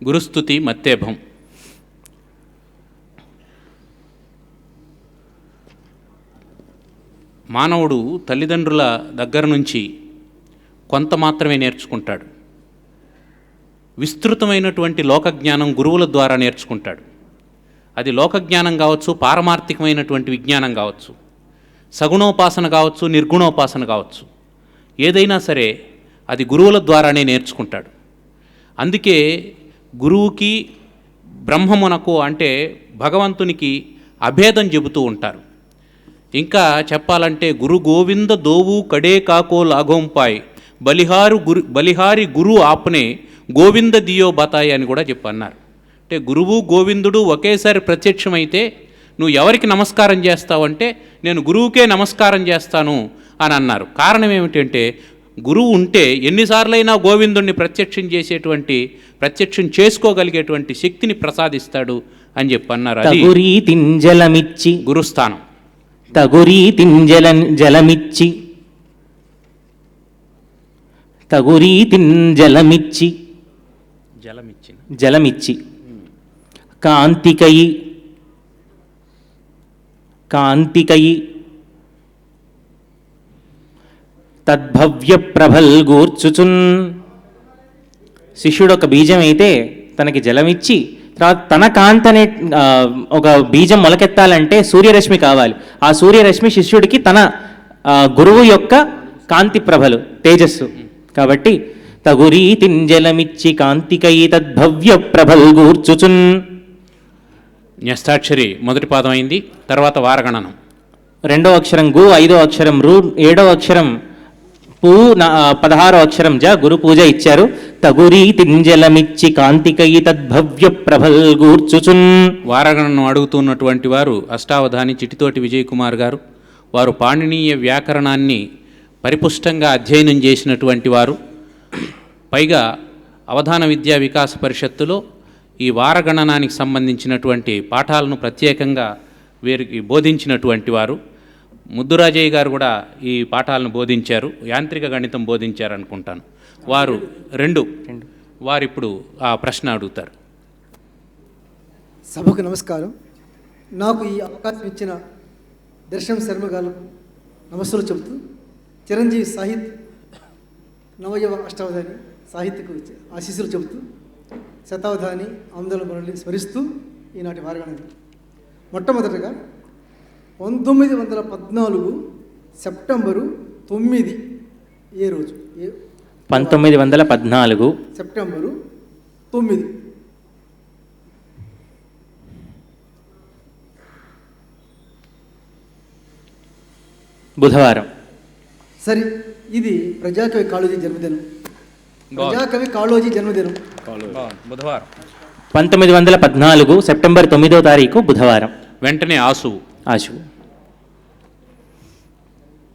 గురుస్తుతి మత్తేభం. మానవుడు తల్లిదండ్రుల దగ్గర నుంచి కొంత మాత్రమే నేర్చుకుంటాడు. విస్తృతమైనటువంటి లోకజ్ఞానం గురువుల ద్వారా నేర్చుకుంటాడు. అది లోకజ్ఞానం కావచ్చు, పారమార్థికమైనటువంటి విజ్ఞానం కావచ్చు, సగుణోపాసన కావచ్చు, నిర్గుణోపాసన కావచ్చు, ఏదైనా సరే అది గురువుల ద్వారానే నేర్చుకుంటాడు. అందుకే గురువుకి బ్రహ్మమునకు అంటే భగవంతునికి అభేదం చెబుతూ ఉంటారు. ఇంకా చెప్పాలంటే గురు గోవింద దోవు కడే కాకో లాఘోంపాయ్ బలిహారి గురు ఆప్నే గోవింద దియో బతాయి అని కూడా చెప్పన్నారు. అంటే గురువు గోవిందుడు ఒకేసారి ప్రత్యక్షమైతే నువ్వు ఎవరికి నమస్కారం చేస్తావంటే నేను గురువుకే నమస్కారం చేస్తాను అని అన్నారు. కారణం ఏమిటంటే గురువు ఉంటే ఎన్నిసార్లైనా గోవిందుణ్ణి ప్రత్యక్షం చేసుకోగలిగేటువంటి శక్తిని ప్రసాదిస్తాడు అని చెప్పన్నారు. అది గురుస్థానం. జలమిచ్చి కాంతికయి తద్భవ్య ప్రభల్గూర్చుచున్. శిష్యుడు ఒక బీజం అయితే తనకి జలమిచ్చి తర్వాత తన కాంతనే ఒక బీజం మొలకెత్తాలంటే సూర్యరశ్మి కావాలి. ఆ సూర్యరశ్మి శిష్యుడికి తన గురువు యొక్క కాంతి ప్రభలు, తేజస్సు. కాబట్టి తగురీతింజలమిచ్చి కాంతికై తద్భవ్య ప్రభల్గూర్చుచున్. న్యస్తాక్షరి మొదటి పాదం అయింది. తర్వాత వారగణనం. 2వ అక్షరం గు, 5వ అక్షరం రు, 7వ అక్షరం పు, 16వ అక్షరం జ. గురు పూజ ఇచ్చారు. తగురీతింజలమిచ్చి కాంతికై తద్భవ్య ప్రభల్గూర్చుచున్. వారగణను అడుగుతున్నటువంటి వారు అష్టావధాని చిటితోటి విజయ్ కుమార్ గారు. వారు పాణినీయ వ్యాకరణాన్ని పరిపుష్టంగా అధ్యయనం చేసినటువంటి వారు. పైగా అవధాన విద్యా వికాస పరిషత్తులో ఈ వారగణనానికి సంబంధించినటువంటి పాఠాలను ప్రత్యేకంగా వీరికి బోధించినటువంటి వారు. ముద్దురాజయ్య గారు కూడా ఈ పాఠాలను బోధించారు, యాంత్రిక గణితం బోధించారు అనుకుంటాను. వారు వారిప్పుడు ఆ ప్రశ్న అడుగుతారు. సభకు నమస్కారం. నాకు ఈ అవకాశం ఇచ్చిన దర్శనం శర్మ గారు నమస్సులు చెబుతూ, చిరంజీవి సాహిత్ నవయవ అష్టావధాని సాహిత్యకు ఆశీస్సులు చెబుతూ, శతావధాని ఆందోళన మనల్ని స్మరిస్తూ ఈనాటి వారగణన. మొట్టమొదటగా 1914 సెప్టెంబరు 9 ఏ రోజు? 1914 సెప్టెంబరు 9. బుధవారం. సరే, ఇది ప్రజాకవి కాళోజీ జన్మదినం. ప్రజాకవి కాళోజీ జన్మదినం బుధవారం. 1914 సెప్టెంబర్ 9వ తారీఖు బుధవారం. వెంటనే ఆశువు.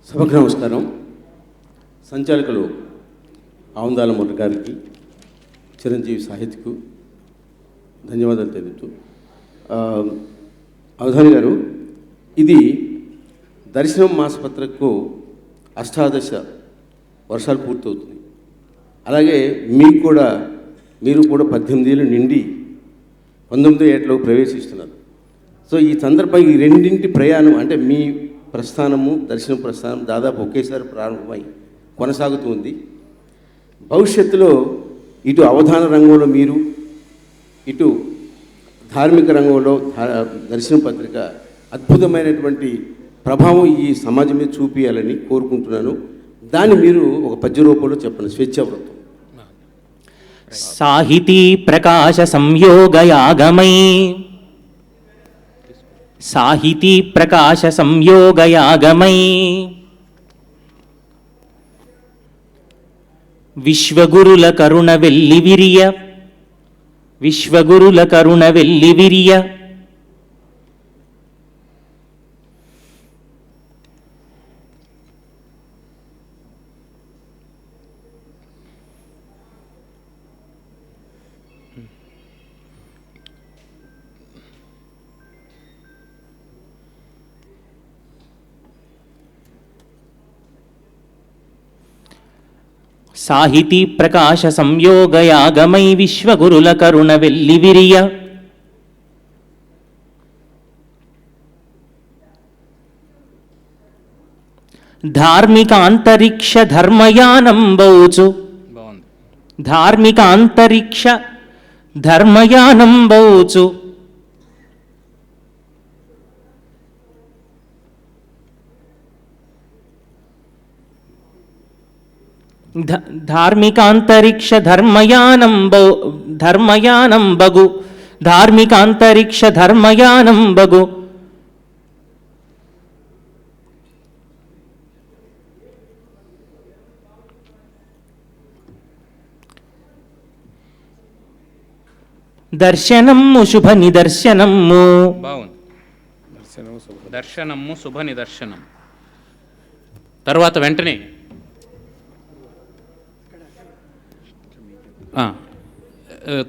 సభకు నమస్కారం. సంచాలకులు ఆవుందాల మురళి గారికి, చిరంజీవి సాహిత్యకు ధన్యవాదాలు తెలుపుతూ, అవధాని గారు, ఇది దర్శనం మాసపత్రికకు 18 వర్షాలు పూర్తవుతుంది. అలాగే మీరు కూడా 18 ఏళ్ళు నిండి 19వ ఏటలో ప్రవేశిస్తున్నారు. సో ఈ సందర్భంగా ఈ రెండింటి ప్రయాణం అంటే మీ ప్రస్థానము, దర్శనం ప్రస్థానం దాదాపు ఒకేసారి ప్రారంభమై కొనసాగుతూ ఉంది. భవిష్యత్తులో ఇటు అవధాన రంగంలో మీరు, ఇటు ధార్మిక రంగంలో దర్శన పత్రిక అద్భుతమైనటువంటి ప్రభావం ఈ సమాజం మీద చూపించాలని కోరుకుంటున్నాను. దాన్ని మీరు ఒక పద్య రూపంలో చెప్పండి, స్వేచ్ఛావృత్తం. సాహితీ ప్రకాశ సంయోగయాగమై, సాహితీ ప్రకాశ సంయోగయాగమై విశ్వగురుల కరుణ వెల్లివిరియ, విశ్వగురుల కరుణ వెల్లివిరియ సాహితీ ప్రకాశ సంయోగయాగమై విశ్వగురుల కరుణ వెల్లివిరియ ధార్మిక అంతరిక్ష ధర్మయానంబౌచు, ధార్మిక అంతరిక్ష ధర్మయానంబౌచు ధార్మికాంతరిక్ష ధర్మయానం బగు, ధార్మికాంతరిక్ష ధర్మయానం బగు దర్శనము శుభ నిదర్శనము. బాగుంది. దర్శనము శుభ నిదర్శనం. తర్వాత వెంటనే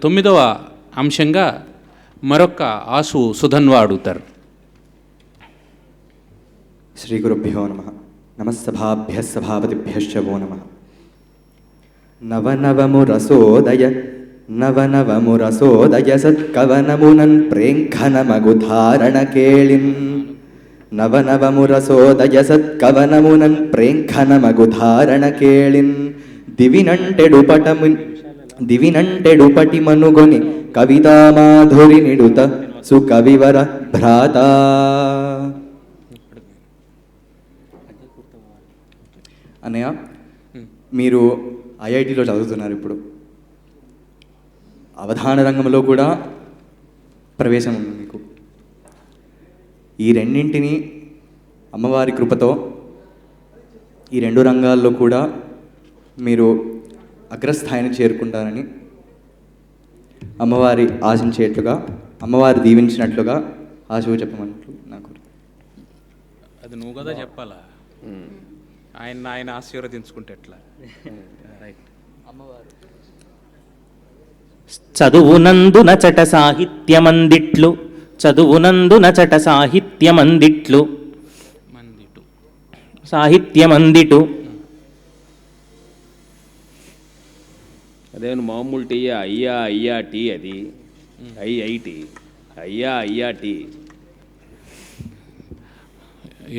9వ అంశంగా మరొక ఆసు సుధన్వ అడుగుతారు. శ్రీ గురుభ్యో నమః. నమస్సభాభ్యః సభాపతిభ్యశ్చ వో నమః. నవనవమురసోదయ నవనవమురసోదయ సత్కవనమునన్ ప్రేంఖనమగు ధారణ కేళిన్, నవనవమురసోదయ సత్కవనమునన్ ప్రేంఖనమగు ధారణ కేళిన్, దివినంటెడు పటిమనుగొని కవితామాధురి నిడుత సుకవివర భ్రాత. అన్నయ్య, మీరు ఐఐటిలో చదువుతున్నారు. ఇప్పుడు అవధాన రంగంలో కూడా ప్రవేశం ఉంది మీకు. ఈ రెండింటిని అమ్మవారి కృపతో ఈ రెండు రంగాల్లో కూడా మీరు అగ్రస్థాయిని చేరుకుంటారని అమ్మవారి ఆశించేట్లుగా, అమ్మవారి దీవించినట్లుగా ఆశవు చెప్పమన్నట్లు నాకు. అది నువ్వు కదా చెప్పాలా, ఆయన ఆశీర్వదించుకుంటే ఎట్లా? రైట్. చదువునందు నచట సాహిత్యమందిట్లు, చదువునందు నచట సాహిత్యమందిట్లు, సాహిత్యమందిటు. అదేమన్నా మామూలు టీయా? అయ్యా టీ, అది ఐఐటి, అయ్యా టీ.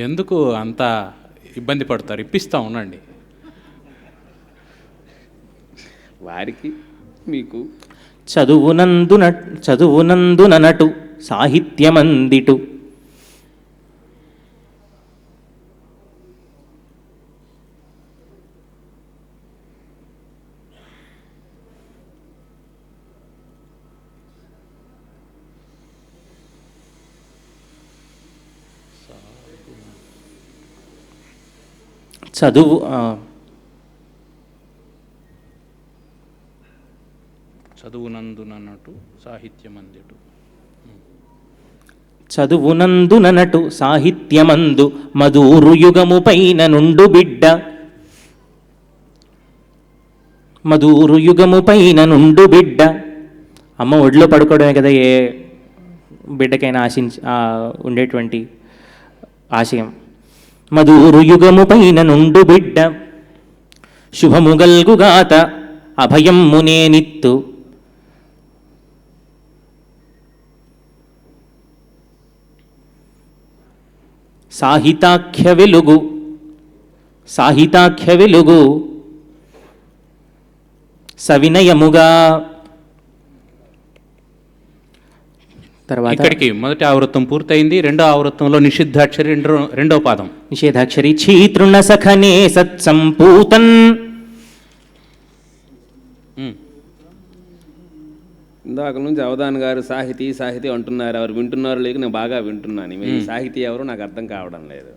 ఎందుకు అంత ఇబ్బంది పడతారు? ఇప్పిస్తా ఉండండి వారికి మీకు. చదువునందున నటు సాహిత్యమందిటు, చదువునందునటు సాహిత్యమందిటు. చదువునందునటు సాహిత్యమందు మధురు యుగము పైన నుండు బిడ్డ, మధురు యుగము పైన నుండు బిడ్డ. అమ్మ ఒడిలో పడుకోవడమే కదా ఏ బిడ్డకైనా ఉండేటువంటి ఆశయం. మధురు యుగము పైన నుండు బిడ్డ, శుభముగల్గుగాత అభయమ్మునేనిత్తు, సాహితాఖ్య వెలుగు, సాహితాఖ్య వెలుగు సవినయముగా. తర్వాత ఇక్కడికి మొదటి ఆవృత్తం పూర్తయింది. రెండో ఆవృత్తంలో నిషిద్ధాక్షరి రెండో పాదం. నిషేధాక్షరి ఛీతృణ సఖనే సత్సంపూతన్. ఇందాక నుంచి అవధాన్ గారు సాహితీ సాహితీ అంటున్నారు. ఎవరు వింటున్నారో లేక నేను బాగా వింటున్నాను. ఈ సాహితీ ఎవరు నాకు అర్థం కావడం లేదు.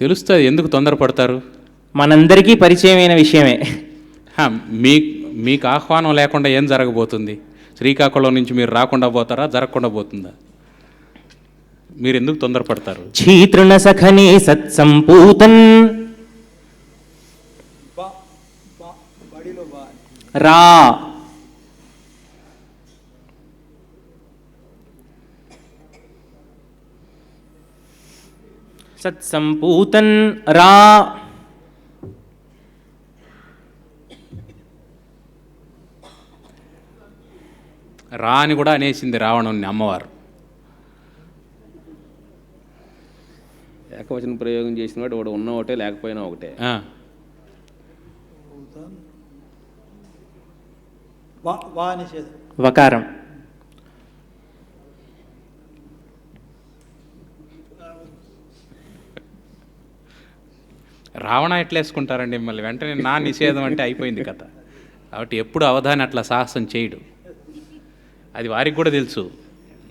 తెలుస్తుంది ఎందుకు తొందరపడతారు. మనందరికీ పరిచయమైన విషయమే. మీకు ఆహ్వానం లేకుండా ఏం జరగబోతుంది? శ్రీకాకుళం నుంచి మీరు రాకుండా పోతారా, జరగకుండా పోతుందా? మీరు ఎందుకు తొందరపడతారు? ఛీతృణ సఖనే సత్సంపూతన్ రా. సత్సంపూతన్ రా. రా అని కూడా అనేసింది రావణుని అమ్మవారు. ఏకవచన ప్రయోగం చేసిన వాడు వాడు ఉన్న ఒకటే లేకపోయినా ఒకటే. వకారం. రావణ ఎట్లేసుకుంటారండి మిమ్మల్ని? వెంటనే నా నిషేధం అంటే అయిపోయింది కథ. కాబట్టి ఎప్పుడు అవధాని అట్లా సాహసం చేయడు. అది వారికి కూడా తెలుసు.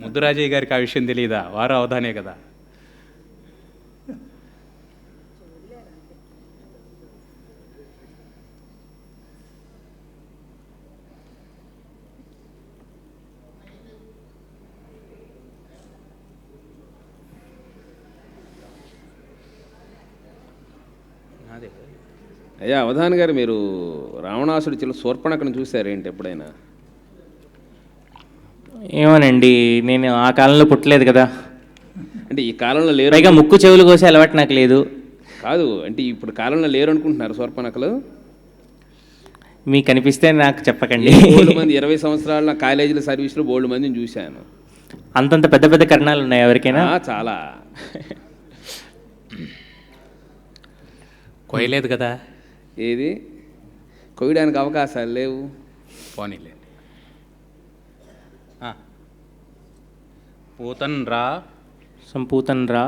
ముద్దురాజయ్య గారికి ఆ విషయం తెలియదా? వారు అవధానే కదా. అయ్యా అవధాన్ గారు, మీరు రావణాసుడి చిల్ల శూర్పణఖను చూశారేంటి ఎప్పుడైనా? ఏమోనండి, నేను ఆ కాలంలో పుట్టలేదు కదా. అంటే ఈ కాలంలో లేరు. పైగా ముక్కు చెవులు కోసే అలవాటు నాకు లేదు. కాదు అంటే ఇప్పుడు కాలంలో లేరు అనుకుంటున్నారు శూర్పణఖలు? మీకు కనిపిస్తే నాకు చెప్పకండి. బోల్డ్ మంది 20 సంవత్సరాల నా కాలేజీల సర్వీస్లో బోల్డ్ మందిని చూశాను. అంతంత పెద్ద పెద్ద కర్ణాలు ఉన్నాయి ఎవరికైనా? చాలా. కోయలేదు కదా. ఏది కొయ్యడానికి అవకాశాలు లేవు. పోనీలేండి. పూతన్ రా, సంపూతన్ రా.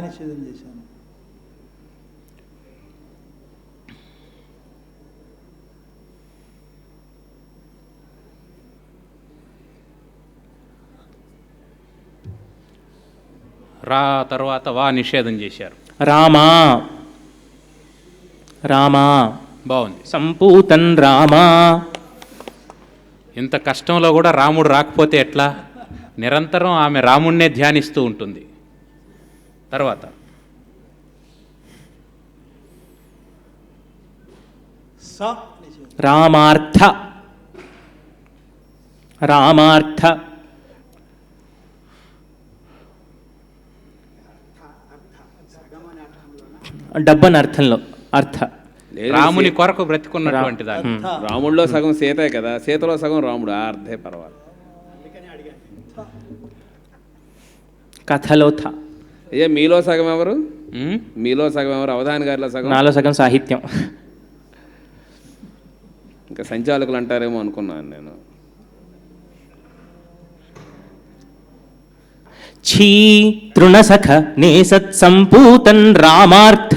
నిషేధం చేశాను. రా తర్వాత వా నిషేధం చేశారు. రామా. రామా బాగుంది. సంపూతన్ రామా. ఇంత కష్టంలో కూడా రాముడు రాకపోతే ఎట్లా? నిరంతరం ఆమె రాముణ్ణే ధ్యానిస్తూ ఉంటుంది. తర్వాత రామార్థ. రామార్థ. డబ్బని అర్థంలో అర్థ. రాముని కొరకు బ్రతికున్నటువంటి దాన్ని. రాముడిలో సగం సీతే కదా, సీతలో సగం రాముడు. ఆ అర్థే పర్వాలేదు. కథలో థ. అయ్యే మీలో సగం ఎవరు? మీలో సగం ఎవరు? అవధాని గారిలో సగం. నాలో సగం సాహిత్యం. ఇంకా సంచాలకులు అంటారేమో అనుకున్నాను నేను. ఛీ తృణసఖ నే సత్సంపూతన్ రామార్థ.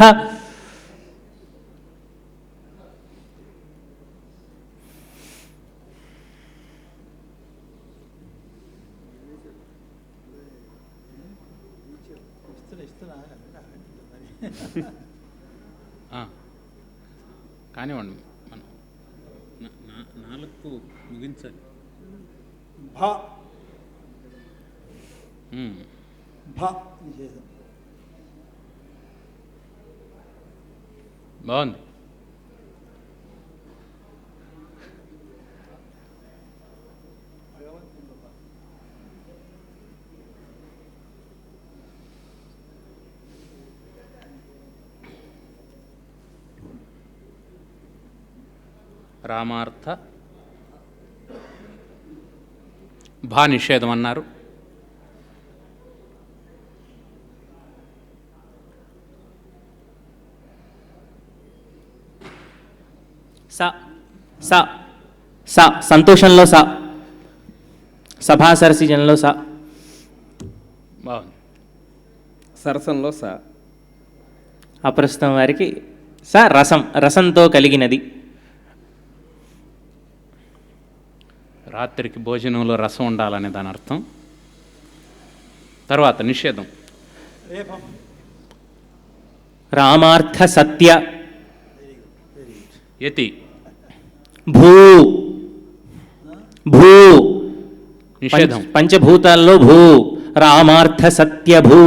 కానివ్వండి, మనం 4 ముగించాలి. బాగుంది. రామార్థ భా నిషేధం అన్నారు. స స స సంతోషంలో స, సభాసరసిజంలో స. బాగుంది. సరసంలో స. అప్రస్తుతం వారికి స రసం, రసంతో కలిగినది. రాత్రికి భోజనంలో రసం ఉండాలనే దాని అర్థం. తర్వాత నిషేధం. రామార్థ సత్య యతి. భూ భూ నిషేధం. పంచభూతాల్లో భూ. రామార్థ సత్య భూ.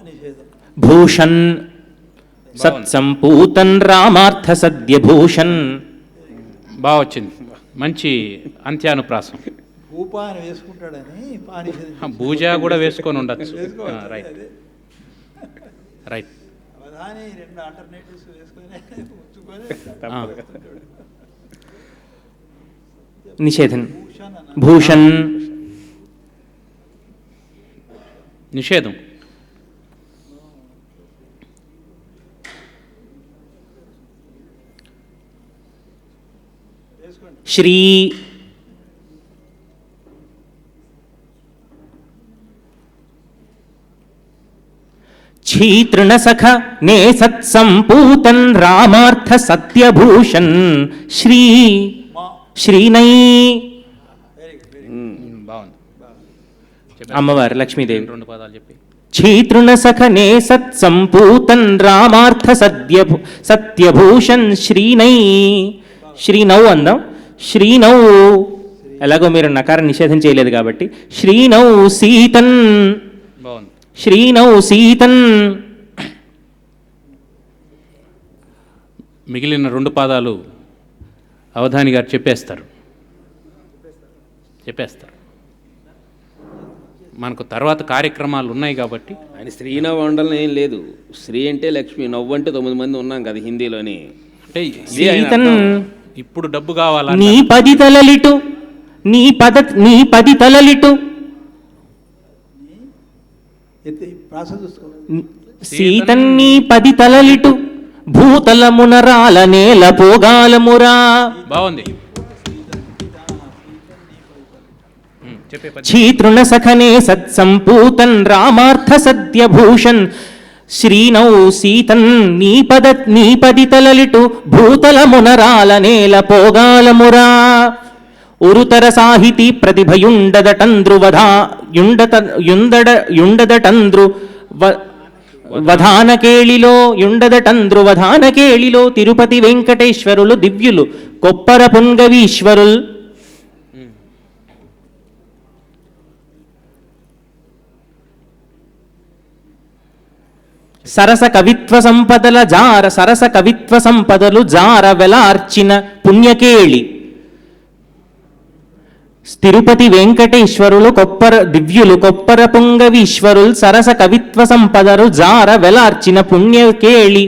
నిషేధం. భూషణ్ సత్సంపూతన్ రామార్థ సద్యభూషణ్. బాగా వచ్చింది, మంచి అంత్యానుప్రాసం. భూపా అని వేసుకుంటాడని పా నిషేధం. భూజా కూడా వేసుకొని ఉండొచ్చు. Right right. అవధాని రెండు ఆల్టర్నేటివ్స్ వేసుకొని ఉంచుకొని నిషేధన్. భూషణ్ నిషేధం. శ్రీ ఛీతృణసఖ నే సత్సంపూతన్ రామార్థ సత్యభూషణ్ శ్రీ శ్రీనై. బాగుంది. అమ్మవారు లక్ష్మీదేవి. 2 పదాలు చెప్పి. ఛీతృణసఖ నే సత్సంపూతన్ రామార్థ సత్యభూషణ్ శ్రీనై. శ్రీనౌ అందాం. శ్రీనౌ ఎలాగో మీరు నకారం నిషేధం చేయలేదు కాబట్టి శ్రీనౌ సీతన్. బాగుంది. శ్రీనౌ సీతన్. మిగిలిన 2 పాదాలు అవధాని గారు చెప్పేస్తారు. మనకు తర్వాత కార్యక్రమాలు ఉన్నాయి కాబట్టి. ఆయన శ్రీనవ్వు వండలం ఏం లేదు. శ్రీ అంటే లక్ష్మి, నవ్వు అంటే 9 మంది ఉన్నాం కదా హిందీలోని. అంటే సీతన్. ఇప్పుడు డబ్బు కావాలా? నీ 10 తలలిటు, నీ 10 తలలిటు. ప్రాస చూసుకో. సీతన్ నీ 10 తలలిటు, భూతలమునరాల నేల పోగాలమురా. బాగుంది. చెప్పే ఛీతృణ సఖనే సత్సంపూతన్ రామార్థ సద్యభూషణ్ శ్రీనౌ సీతన్ నీ 10 తలలిటు, భూతలమునరాల నేల పోగాలమురా. ఉరుతర సాహితీ ప్రతిభయుండదటంద్రు వధానకేళిలో తిరుపతి వెంకటేశ్వరులు దివ్యులు కొప్పర పుంగవీశ్వరుల్. సరస కవిత్వ సంపదలు జార వెలార్చిన పుణ్యకేళి. తిరుపతి వెంకటేశ్వరులు దివ్యులు కొప్పర పుంగవీశ్వరుల్ సరస కవిత్వ సంపదలు జార వెలార్చిన పుణ్యకేళి.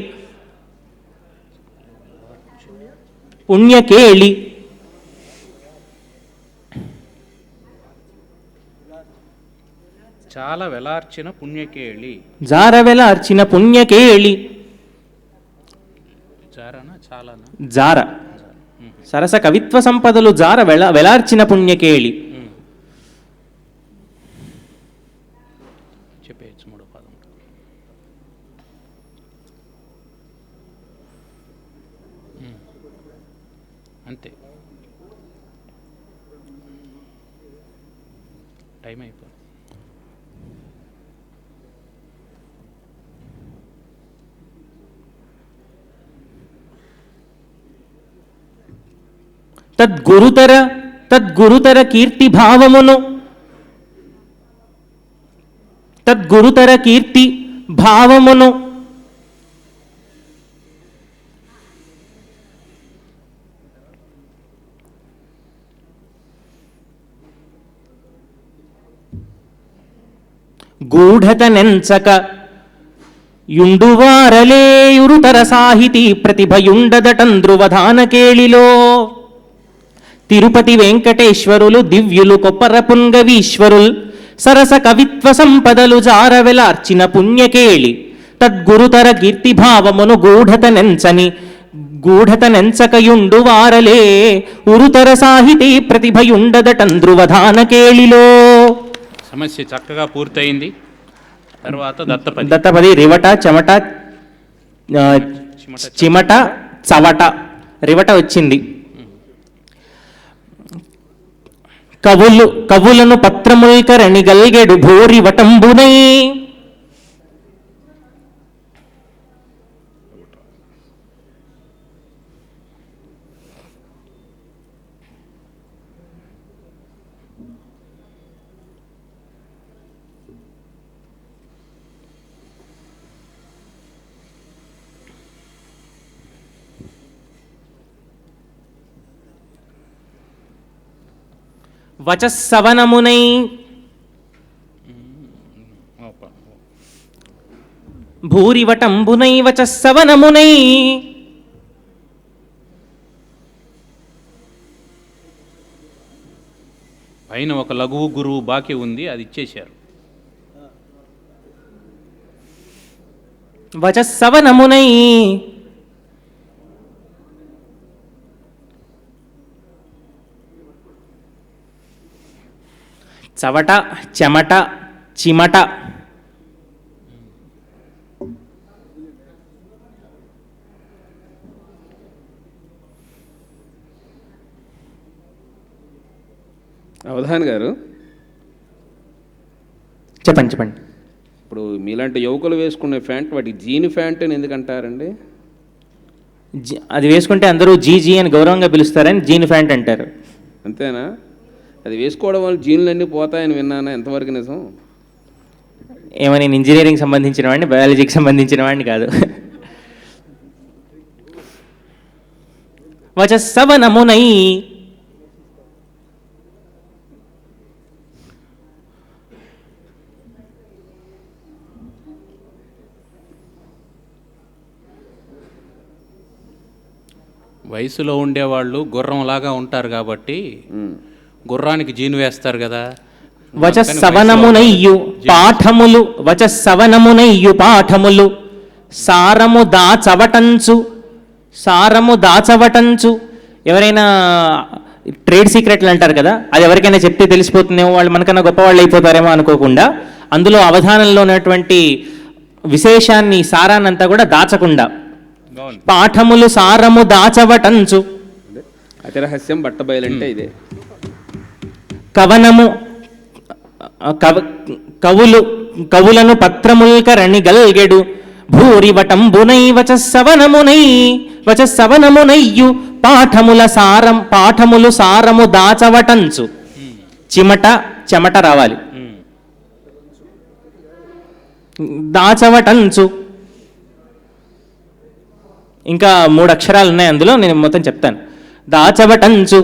చాలా వెలార్చిన పుణ్యకేళి. జార వెలార్చిన పుణ్యకేళి. జారనా చాలానా? జార. సరస కవిత్వ సంపదలు జార వెలార్చిన పుణ్యకేళి. చెప్పేయచ్చు 3 పదం. అంతే, టైం అయిపోయింది. తద్గురుతర కీర్తి భావమును గూఢత నెంచక యుండువారలేయురుతర సాహితీ ప్రతిభయుండదటంద్రువధాన కేళిలో తిరుపతి వెంకటేశ్వరులు దివ్యులు కొప్పర పుంగవీశ్వరుల్ సరస కవిత్వ సంపదలు జారవెలార్చిన పుణ్యకేళి తద్గురుతర కీర్తిభావమును గూఢత నెంచకయుండు వారలే ఉరుతర సాహితీ ప్రతిభయుండదటంద్రువధాన కేళిలో. సమస్య చక్కగా పూర్తయింది. తర్వాత దత్తపది రివట చెమట చిమట చవట రివట వచ్చింది. కవులను పత్రముల్కరణి గల్గెడు భూరి వటంబునై వచస్సవనమునై భూరివటంబునై వచస్సవనమునై పైన ఒక లఘువు గురువు బాకీ ఉంది, అది ఇచ్చేశారు. వచస్సవనమునై చవట చెమట చిమట అవధాన్ గారు చెప్పండి. ఇప్పుడు మీలాంటి యువకులు వేసుకునే ప్యాంట్ వాటి జీన్ ప్యాంట్ అని ఎందుకు అంటారండి? అది వేసుకుంటే అందరూ జీ అని గౌరవంగా పిలుస్తారని జీన్ ప్యాంట్ అంటారు. అంతేనా? అది వేసుకోవడం వల్ల జీన్లు అన్నీ పోతాయని విన్నానా? ఎంతవరకు నిజం? ఏమో నేను ఇంజనీరింగ్ సంబంధించిన వాడిని, బయాలజీకి సంబంధించిన వాడిని కాదు. వచస్సవనమునై వయసులో ఉండేవాళ్ళు గుర్రంలాగా ఉంటారు కాబట్టి గుర్రానికి జీను వేస్తారు కదా. వచస్సవనమునయ్యు పాఠములు వచస్సవనమునయ్యు పాఠములు సారము దాచవటంచు. ఎవరైనా ట్రేడ్ సీక్రెట్లు అంటారు కదా, అది ఎవరికైనా చెప్తే తెలిసిపోతుందేమో, వాళ్ళు మనకన్నా గొప్పవాళ్ళు అయిపోతారేమో అనుకోకుండా అందులో అవధానంలో ఉన్నటువంటి విశేషాన్ని సారాన్నంతా కూడా దాచకుండా పాఠములు సారము దాచవటంచు. అతిరహస్యం బట్టబయలంటే ఇదే. కవులను పత్రముల్కరణి గల్గెడు భూరివటంబునై వచస్సవనమునయ్యు పాఠములు సారము దాచవటంచు. చెమట రావాలి. దాచవటంచు. ఇంకా 3 అక్షరాలు ఉన్నాయి అందులో, నేను మొత్తం చెప్తాను. దాచవటంచు.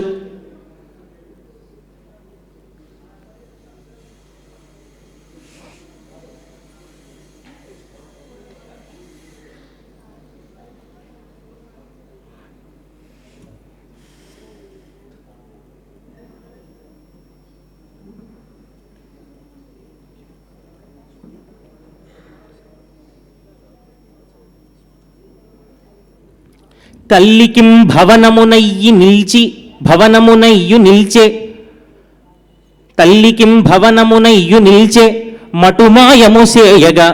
తల్లికిం భవనమునయ్యి నిల్చే తల్లికిం భవనమునయ్యు నిల్చే మటుమాయము సేయగా.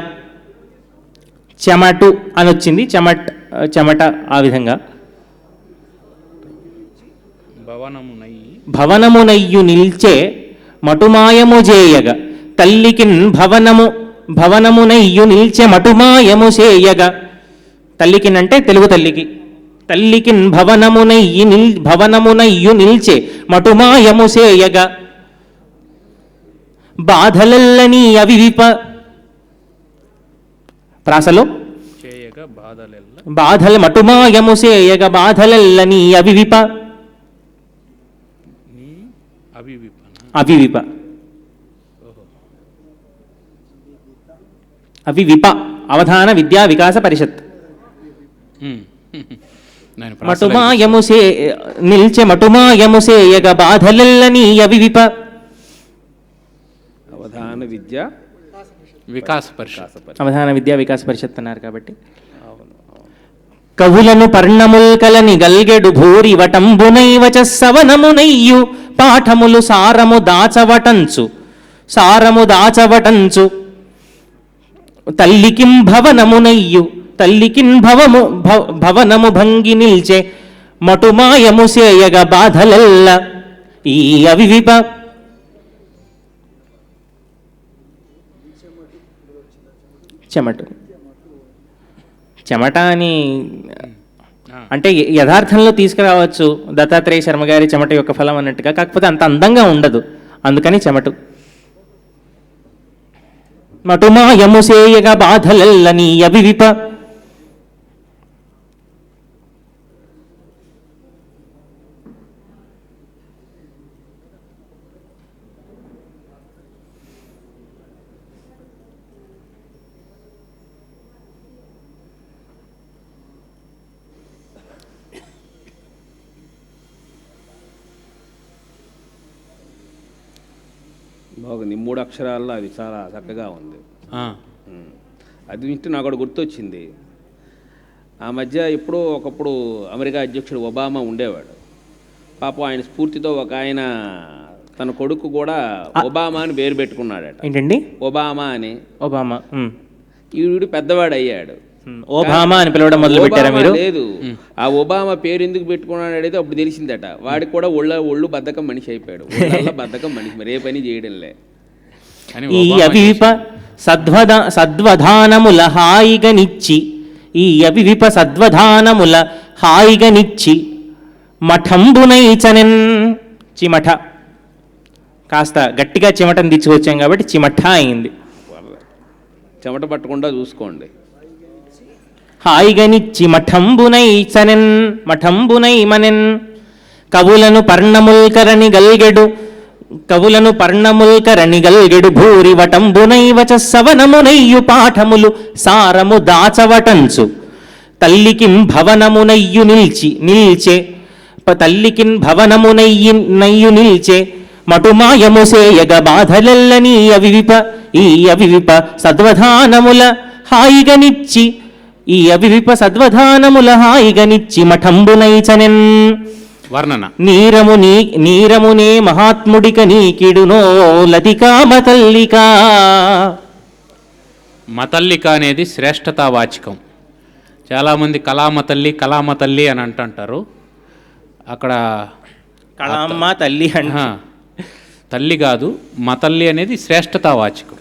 చెమటు అనొచ్చింది, చెమట ఆ విధంగా. భవనమునయ్యు నిల్చే మటుమాయము చేయగా. తల్లికిన్ భవనమునయ్యు నిల్చే మటుమాయము సేయగా. తల్లికిన్ అంటే తెలుగు తల్లికి. తల్లికిన్ భవనమునయ్యు నిల్చే మటుమాయము సేయగా. బాధలెల్లని అవివిప ప్రాసలో బాధల మటుమాయము సేయగా. బాధలెల్లని అవివిప అవివిప అవధాన విద్యా వికాస పరిషత్. మటుమాయముసే నిల్చె మటుమాయముసేయగ బాధలెల్లనీయ వివిప. అవధాన విద్యా వికాస పరిషత్. అవధాన విద్యా వికాస పరిషత్ అన్నారు కాబట్టి. కవులను పర్ణముల్కలని గల్గెడు భూరి వటంబునైవచ సవనమునయ్యు పాఠములు సారము దాచవటంచు తల్లికిం భవనమునయ్యు తల్లికిన్ భవనము భంగి నిల్చే మటుమాయము సేయగ బాధలెల్ల ఈ అవివిప. చెమట అని అంటే యథార్థంలో తీసుకురావచ్చు దత్తాత్రేయ శర్మ గారి చెమట యొక్క ఫలం అన్నట్టుగా, కాకపోతే అంత అందంగా ఉండదు, అందుకని చెమటు. మటుమాయము సేయగ బాధలెల్లని అవివిప. బాగుంది, 3 అక్షరాల్లో అది చాలా చక్కగా ఉంది. అది వింటే నాకు కూడా గుర్తొచ్చింది. ఆ మధ్య ఎప్పుడో ఒకప్పుడు అమెరికా అధ్యక్షుడు ఒబామా ఉండేవాడు. పాపం ఆయన స్ఫూర్తితో ఒక ఆయన తన కొడుకు కూడా ఒబామా అని పేరు పెట్టుకున్నాడట. ఏంటండి? ఒబామా అని. ఒబామా. ఈవిడు పెద్దవాడు అయ్యాడు. ఒబామా అని పిలవడం మొదలు పెట్టారా మీరు? లేదు, ఆ ఒబామా పేరు ఎందుకు పెట్టుకున్నాడు అడిగితే అప్పుడు తెలిసిందట వాడికి కూడా ఒళ్ళు బద్ధకం మనిషి అయిపోయాడు. బద్ధకం మనిషి, మరి ఏ పని చేయడంలే. ఈ అవివిప సద్వధానముల హాయిగనిచ్చి మఠంబునైచనెన్. చిమఠ కాస్త గట్టిగా చెమటను తెచ్చుకొచ్చాం కాబట్టి చిమఠ అయింది. చెమట పట్టకుండా చూసుకోండి. హాయిగనిచ్చి మఠంబునై మనెన్. కవులను పర్ణముల్కరని గల్గెడు భూరి వటంబునైవచ సవనమునయ్యు పాఠములు సారము దాచవటంచు తల్లికిన్ భవనమునయ్యు నిల్చే మటుమాయము సేయగ బాధలెల్లని అవివిప. ఈ అవివిప సద్వధానముల హాయిగనిచ్చి మఠంబునైచనెన్. వర్ణన. నీరమునే మహాత్ముడిక నీకిడునో లతికా మతల్లిక. మతల్లిక అనేది శ్రేష్టతావాచకం. చాలామంది కళామ తల్లి అని అంటుంటారు. అక్కడ కళామ్మ తల్లి తల్లి కాదు, మతల్లి అనేది శ్రేష్టతావాచకం.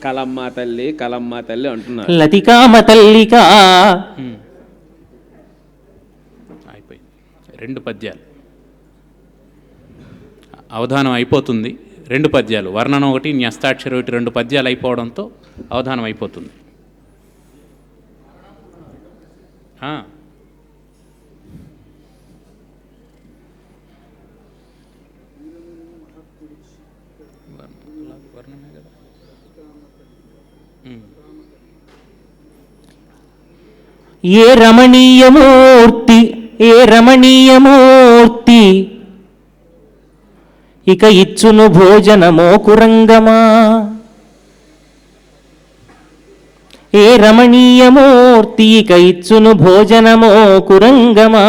కళమ్మ తల్లి అంటున్నారు. లతికా మతల్లిక. అయిపోయింది. 2 పద్యాలు. అవధానం అయిపోతుంది. 2 పద్యాలు, వర్ణన ఒకటి, న్యస్తాక్షరి ఒకటి, 2 పద్యాలు అయిపోవడంతో అవధానం అయిపోతుంది. ఏ రమణీయమూర్తి ఇక ఇచ్చును భోజనమో కురంగమా. ఏ రమణీయమూర్తి ఇక ఇచ్చును భోజనమో కురంగమా.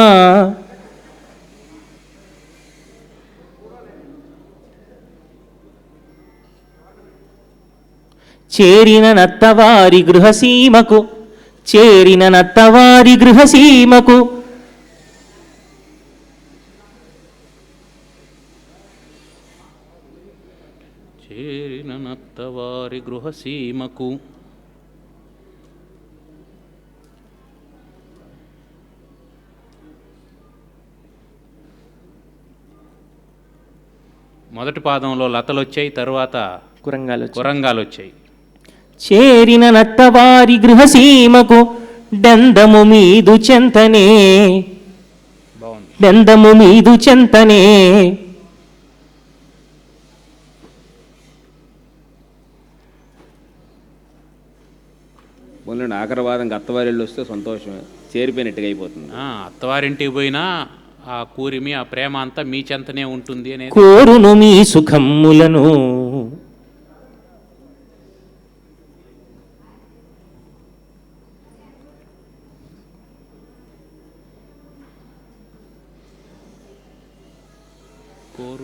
చేరిన నత్తవారి గృహసీమకు చేరిన నత్తవారి గృహసీమకు మొదటి పాదంలో లతలు వచ్చాయి, తరువాత కురంగాలు వచ్చాయి. చేరిన నత్తవారి గృహసీమకు డెందము మీదు చెంతనే పోన్లేండి, ఆఖరి వాదం అత్తవారిళ్ళు వస్తే సంతోషమే, చేరిపోయినట్టుగా అయిపోతుంది. అత్తవారింటికి పోయినా ఆ కూరిమి, ఆ ప్రేమ అంతా మీ చెంతనే ఉంటుంది అనేది. కోరును మీ సుఖమ్ములను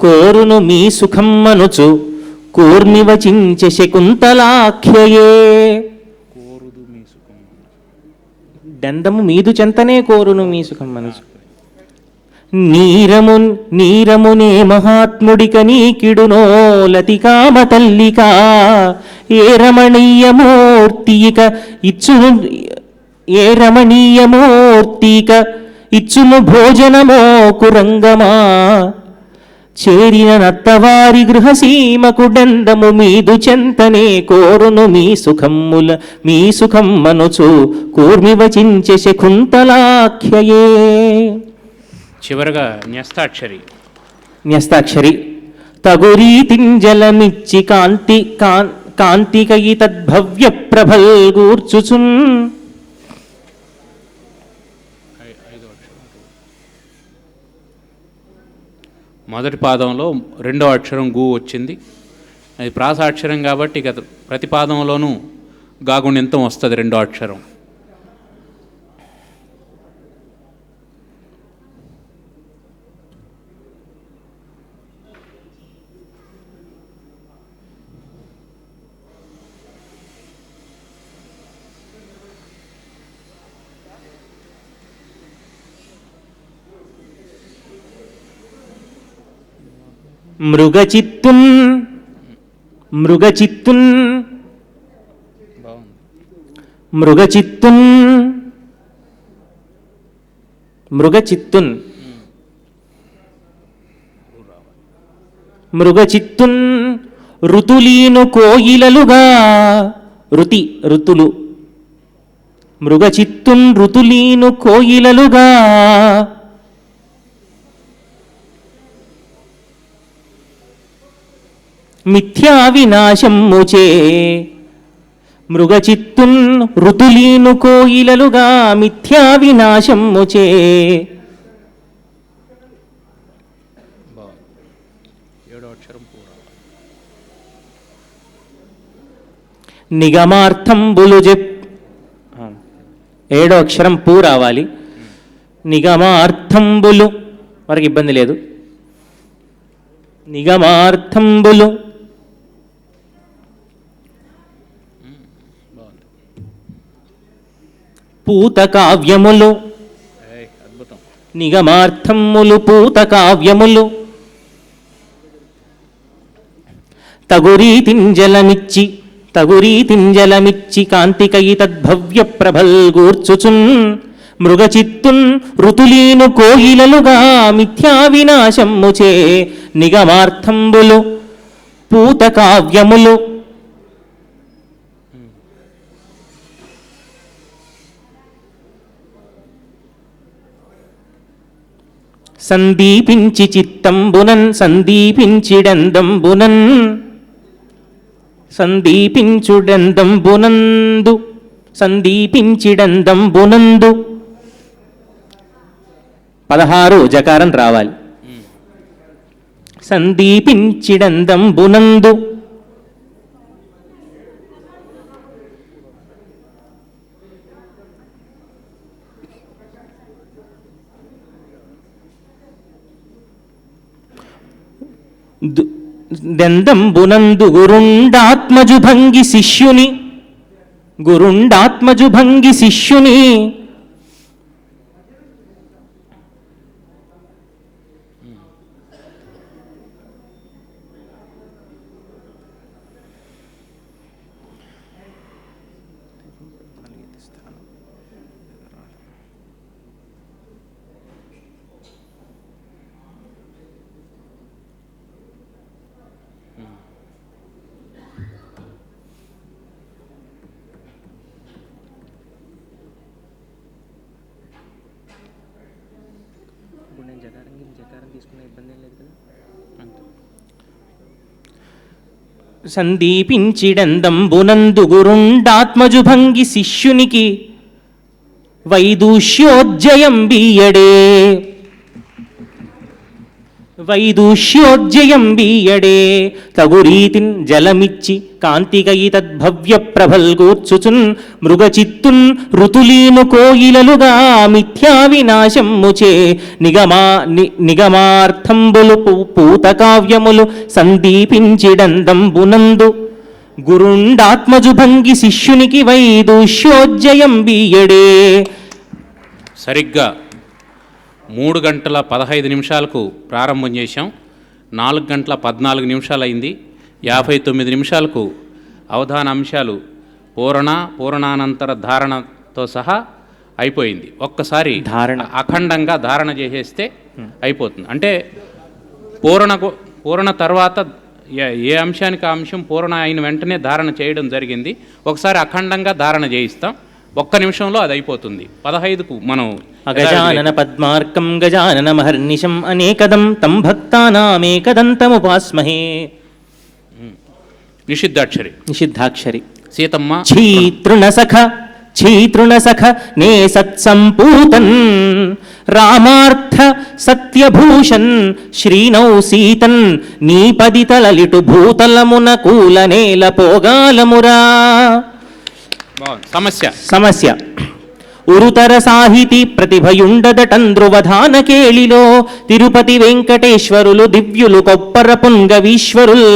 కోరును మీ సుఖమ్మనుచు కూర్మి వచించె శకుంతలాఖ్యయే. దండము మీదు చెంతనే కోరును మీ సుఖమ్మనుచు. నీరమునే మహాత్ముడిక నీకిడునో లతికామ తల్లికా. ఏ రమణీయమూర్తిక ఇచ్చును భోజనమో కురంగమా. చేరిన నత్తవారి గృహసీమకు డందము మీదు చెంతనే కోరును మీ సుఖమ్మనుచు కూర్మి వచించె శకుంతలాఖ్యయే. చివరగా న్యస్తాక్షరి తగురీతింజలమిచ్చి కాంతికయి తద్భవ్య ప్రభల్ గూర్చుచున్. మొదటి పాదంలో రెండో అక్షరం గు వచ్చింది. అది ప్రాసాక్షరం కాబట్టి ఇక ప్రతి పాదంలోనూ గాగుణింతం వస్తుంది రెండో అక్షరం. మృగచిత్తున్ ఋతులీను కోయిలలుగా. ఋతులు మృగచిత్తున్ ఋతులీను కోయిలలుగా. మిథ్యా వినాశమ్ముచే మృగచిత్తున్ ఋతులీను కోయిలలుగా. మిథ్యా వినాశమ్ముచే నిగమార్థంబులు ఏడో అక్షరం పూ రావాలి. నిగమార్థంబులు వరకు ఇబ్బంది లేదు. నిగమార్థంబులు పూత కావ్యములు. నిగమార్థములు పూత కావ్యములు. తగురీతింజలమిచ్చి కాంతికయి తద్భవ్య ప్రభల్ గూర్చుచున్. మృగచిత్తున్ ఋతులీను కోయిలలుగా. మిథ్యా వినాశమ్ముచే నిగమార్థంబులు పూత కావ్యములు. సందీపించి చిత్తంబునన్ సందీపించిడందంబునందు 16 జకారం రావాలి. సందీపించిడందంబునందు దెందంబునందు గురుండాత్మజుభంగి శిష్యుని సందీపించిడందంబునందు గురుండాత్మజుభంగి శిష్యునికి వైదూష్యోజ్జయం బీయడే తగురీతిన్ జలమిచ్చి కాంతికై తద్భవ్య ప్రభల్గూర్చుచున్ మృగచిత్తున్ ఋతులీను కోయిలలుగా మిథ్యా వినాశమ్ముచే నిగమార్థంబులు పూతకావ్యములు సందీపించిడందంబునందు గురుండాత్మజుభంగి శిష్యునికి వైదూష్యోజ్జయం బీయడే. సరిగ్గా 3 గంటల 15 నిమిషాలకు ప్రారంభం చేశాం. 4 గంటల 14 నిమిషాలు అయింది. 59 నిమిషాలకు అవధాన అంశాలు పూరణానంతర ధారణతో సహా అయిపోయింది. ఒక్కసారి అఖండంగా ధారణ చేసేస్తే అయిపోతుంది. అంటే పూరణ తర్వాత ఏ అంశానికి ఆ అంశం పూర్ణ అయిన వెంటనే ధారణ చేయడం జరిగింది. ఒకసారి అఖండంగా ధారణ చేయిస్తాం. 1 నిమిషంలో అది అయిపోతుంది. 15కు మనం అగజానన పద్మార్కం గజానన మహర్నిశం అనేకదం తం భక్తానామేకదంతముపాస్మహే. నిషిద్ధాక్షరి సీతమ్మ ఛీతృణసఖ నే సత్సంపూతన్ రామార్థ సత్యభూషణ్ శ్రీనౌ సీతన్ నీపదితలలిటు భూతలమున కూలనేల పోగాలమురా. సమస్య ఉరుతర సాహితీ ప్రతిభయుండదటంద్రువధాన కేళిలో తిరుపతి వెంకటేశ్వరులు దివ్యులు కొప్పర పుంగవీశ్వరుల్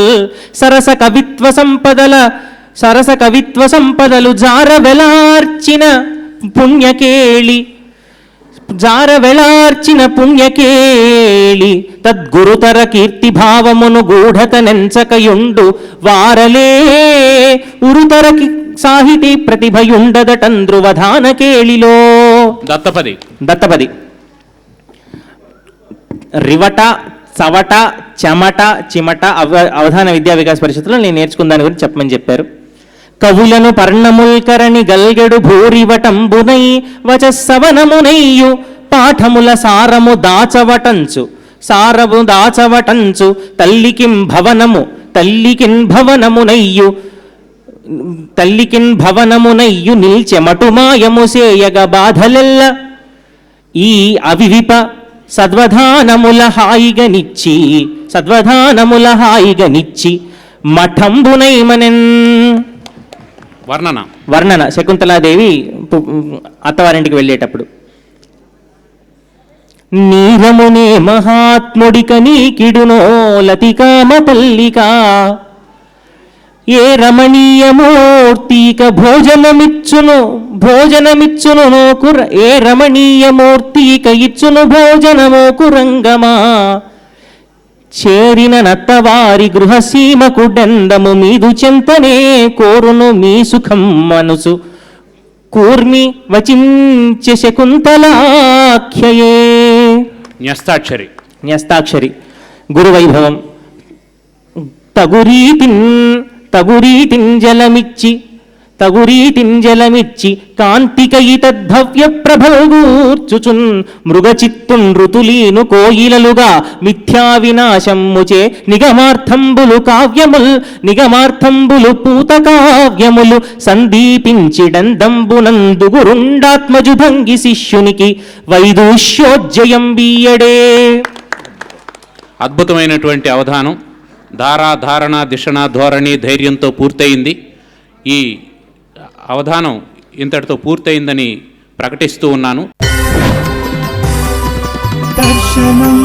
సరస కవిత్వ సంపదలు జారవెలార్చిన పుణ్యకేళి తద్గురుతర కీర్తిభావమును గూఢత నెంచకయుండు వారలే ఉరుతర సాహితీ ప్రతిభయుండదటంద్రువధాన కేళిలో. దత్తపది రివట చవట చెమట చిమట అవధాన విద్యా వికాస్ పరిషత్తులో నేను నేర్చుకున్న దాని గురించి చెప్పమని చెప్పారు. కవులను పర్ణముల్కరణి గల్గెడు భూరివటంబునై వచస్సవనమునయ్యు పాఠముల సారము దాచవటంచు తల్లికిన్ భవనమునయ్యు నిల్చెమటుమాయము సేయగ బాధలెల్ల ఈ అవివిప సద్వధానముల హాయిగనిచ్చి మఠంబునైమనెన్. వర్ణన శకుంతలాదేవి అత్తవారింటికి వెళ్ళేటప్పుడు నీరమునే మహాత్ముడిక నీకిడునో లతికామ తల్లికా ఏ రమణీయమూర్తిక భోజనమిచ్చును నోకుర ఏ రమణీయమూర్తిక ఇచ్చును భోజనమో కురంగమా చేరిన నత్తవారి గృహసీమకుడెందము మీదు చెంతనే కోరును మీ సుఖం మనసు కూర్మి వచించె శకుంతలాఖ్యయే. న్యస్తాక్షరి గురువైభవం తగురీతిన్ జలమిచ్చి కాంతికయి తద్భవ్య ప్రభల్గూర్చుచున్ మృగచిత్తున్ ఋతులీను కోయిలలుగా మిథ్యా వినాశమ్ముచే నిగమార్థంబులు పూతకావ్యములు సందీపించిడందంబునందు గురుండాత్మజుభంగి శిష్యునికి వైదూష్యోజ్జయం బీయడే. అద్భుతమైనటువంటి అవధానం. ధారణ దిషణ ధోరణి ధైర్యంతో పూర్తయింది. ఈ అవధానం ఇంతటితో పూర్తయిందని ప్రకటిస్తూ ఉన్నాను. దర్శనం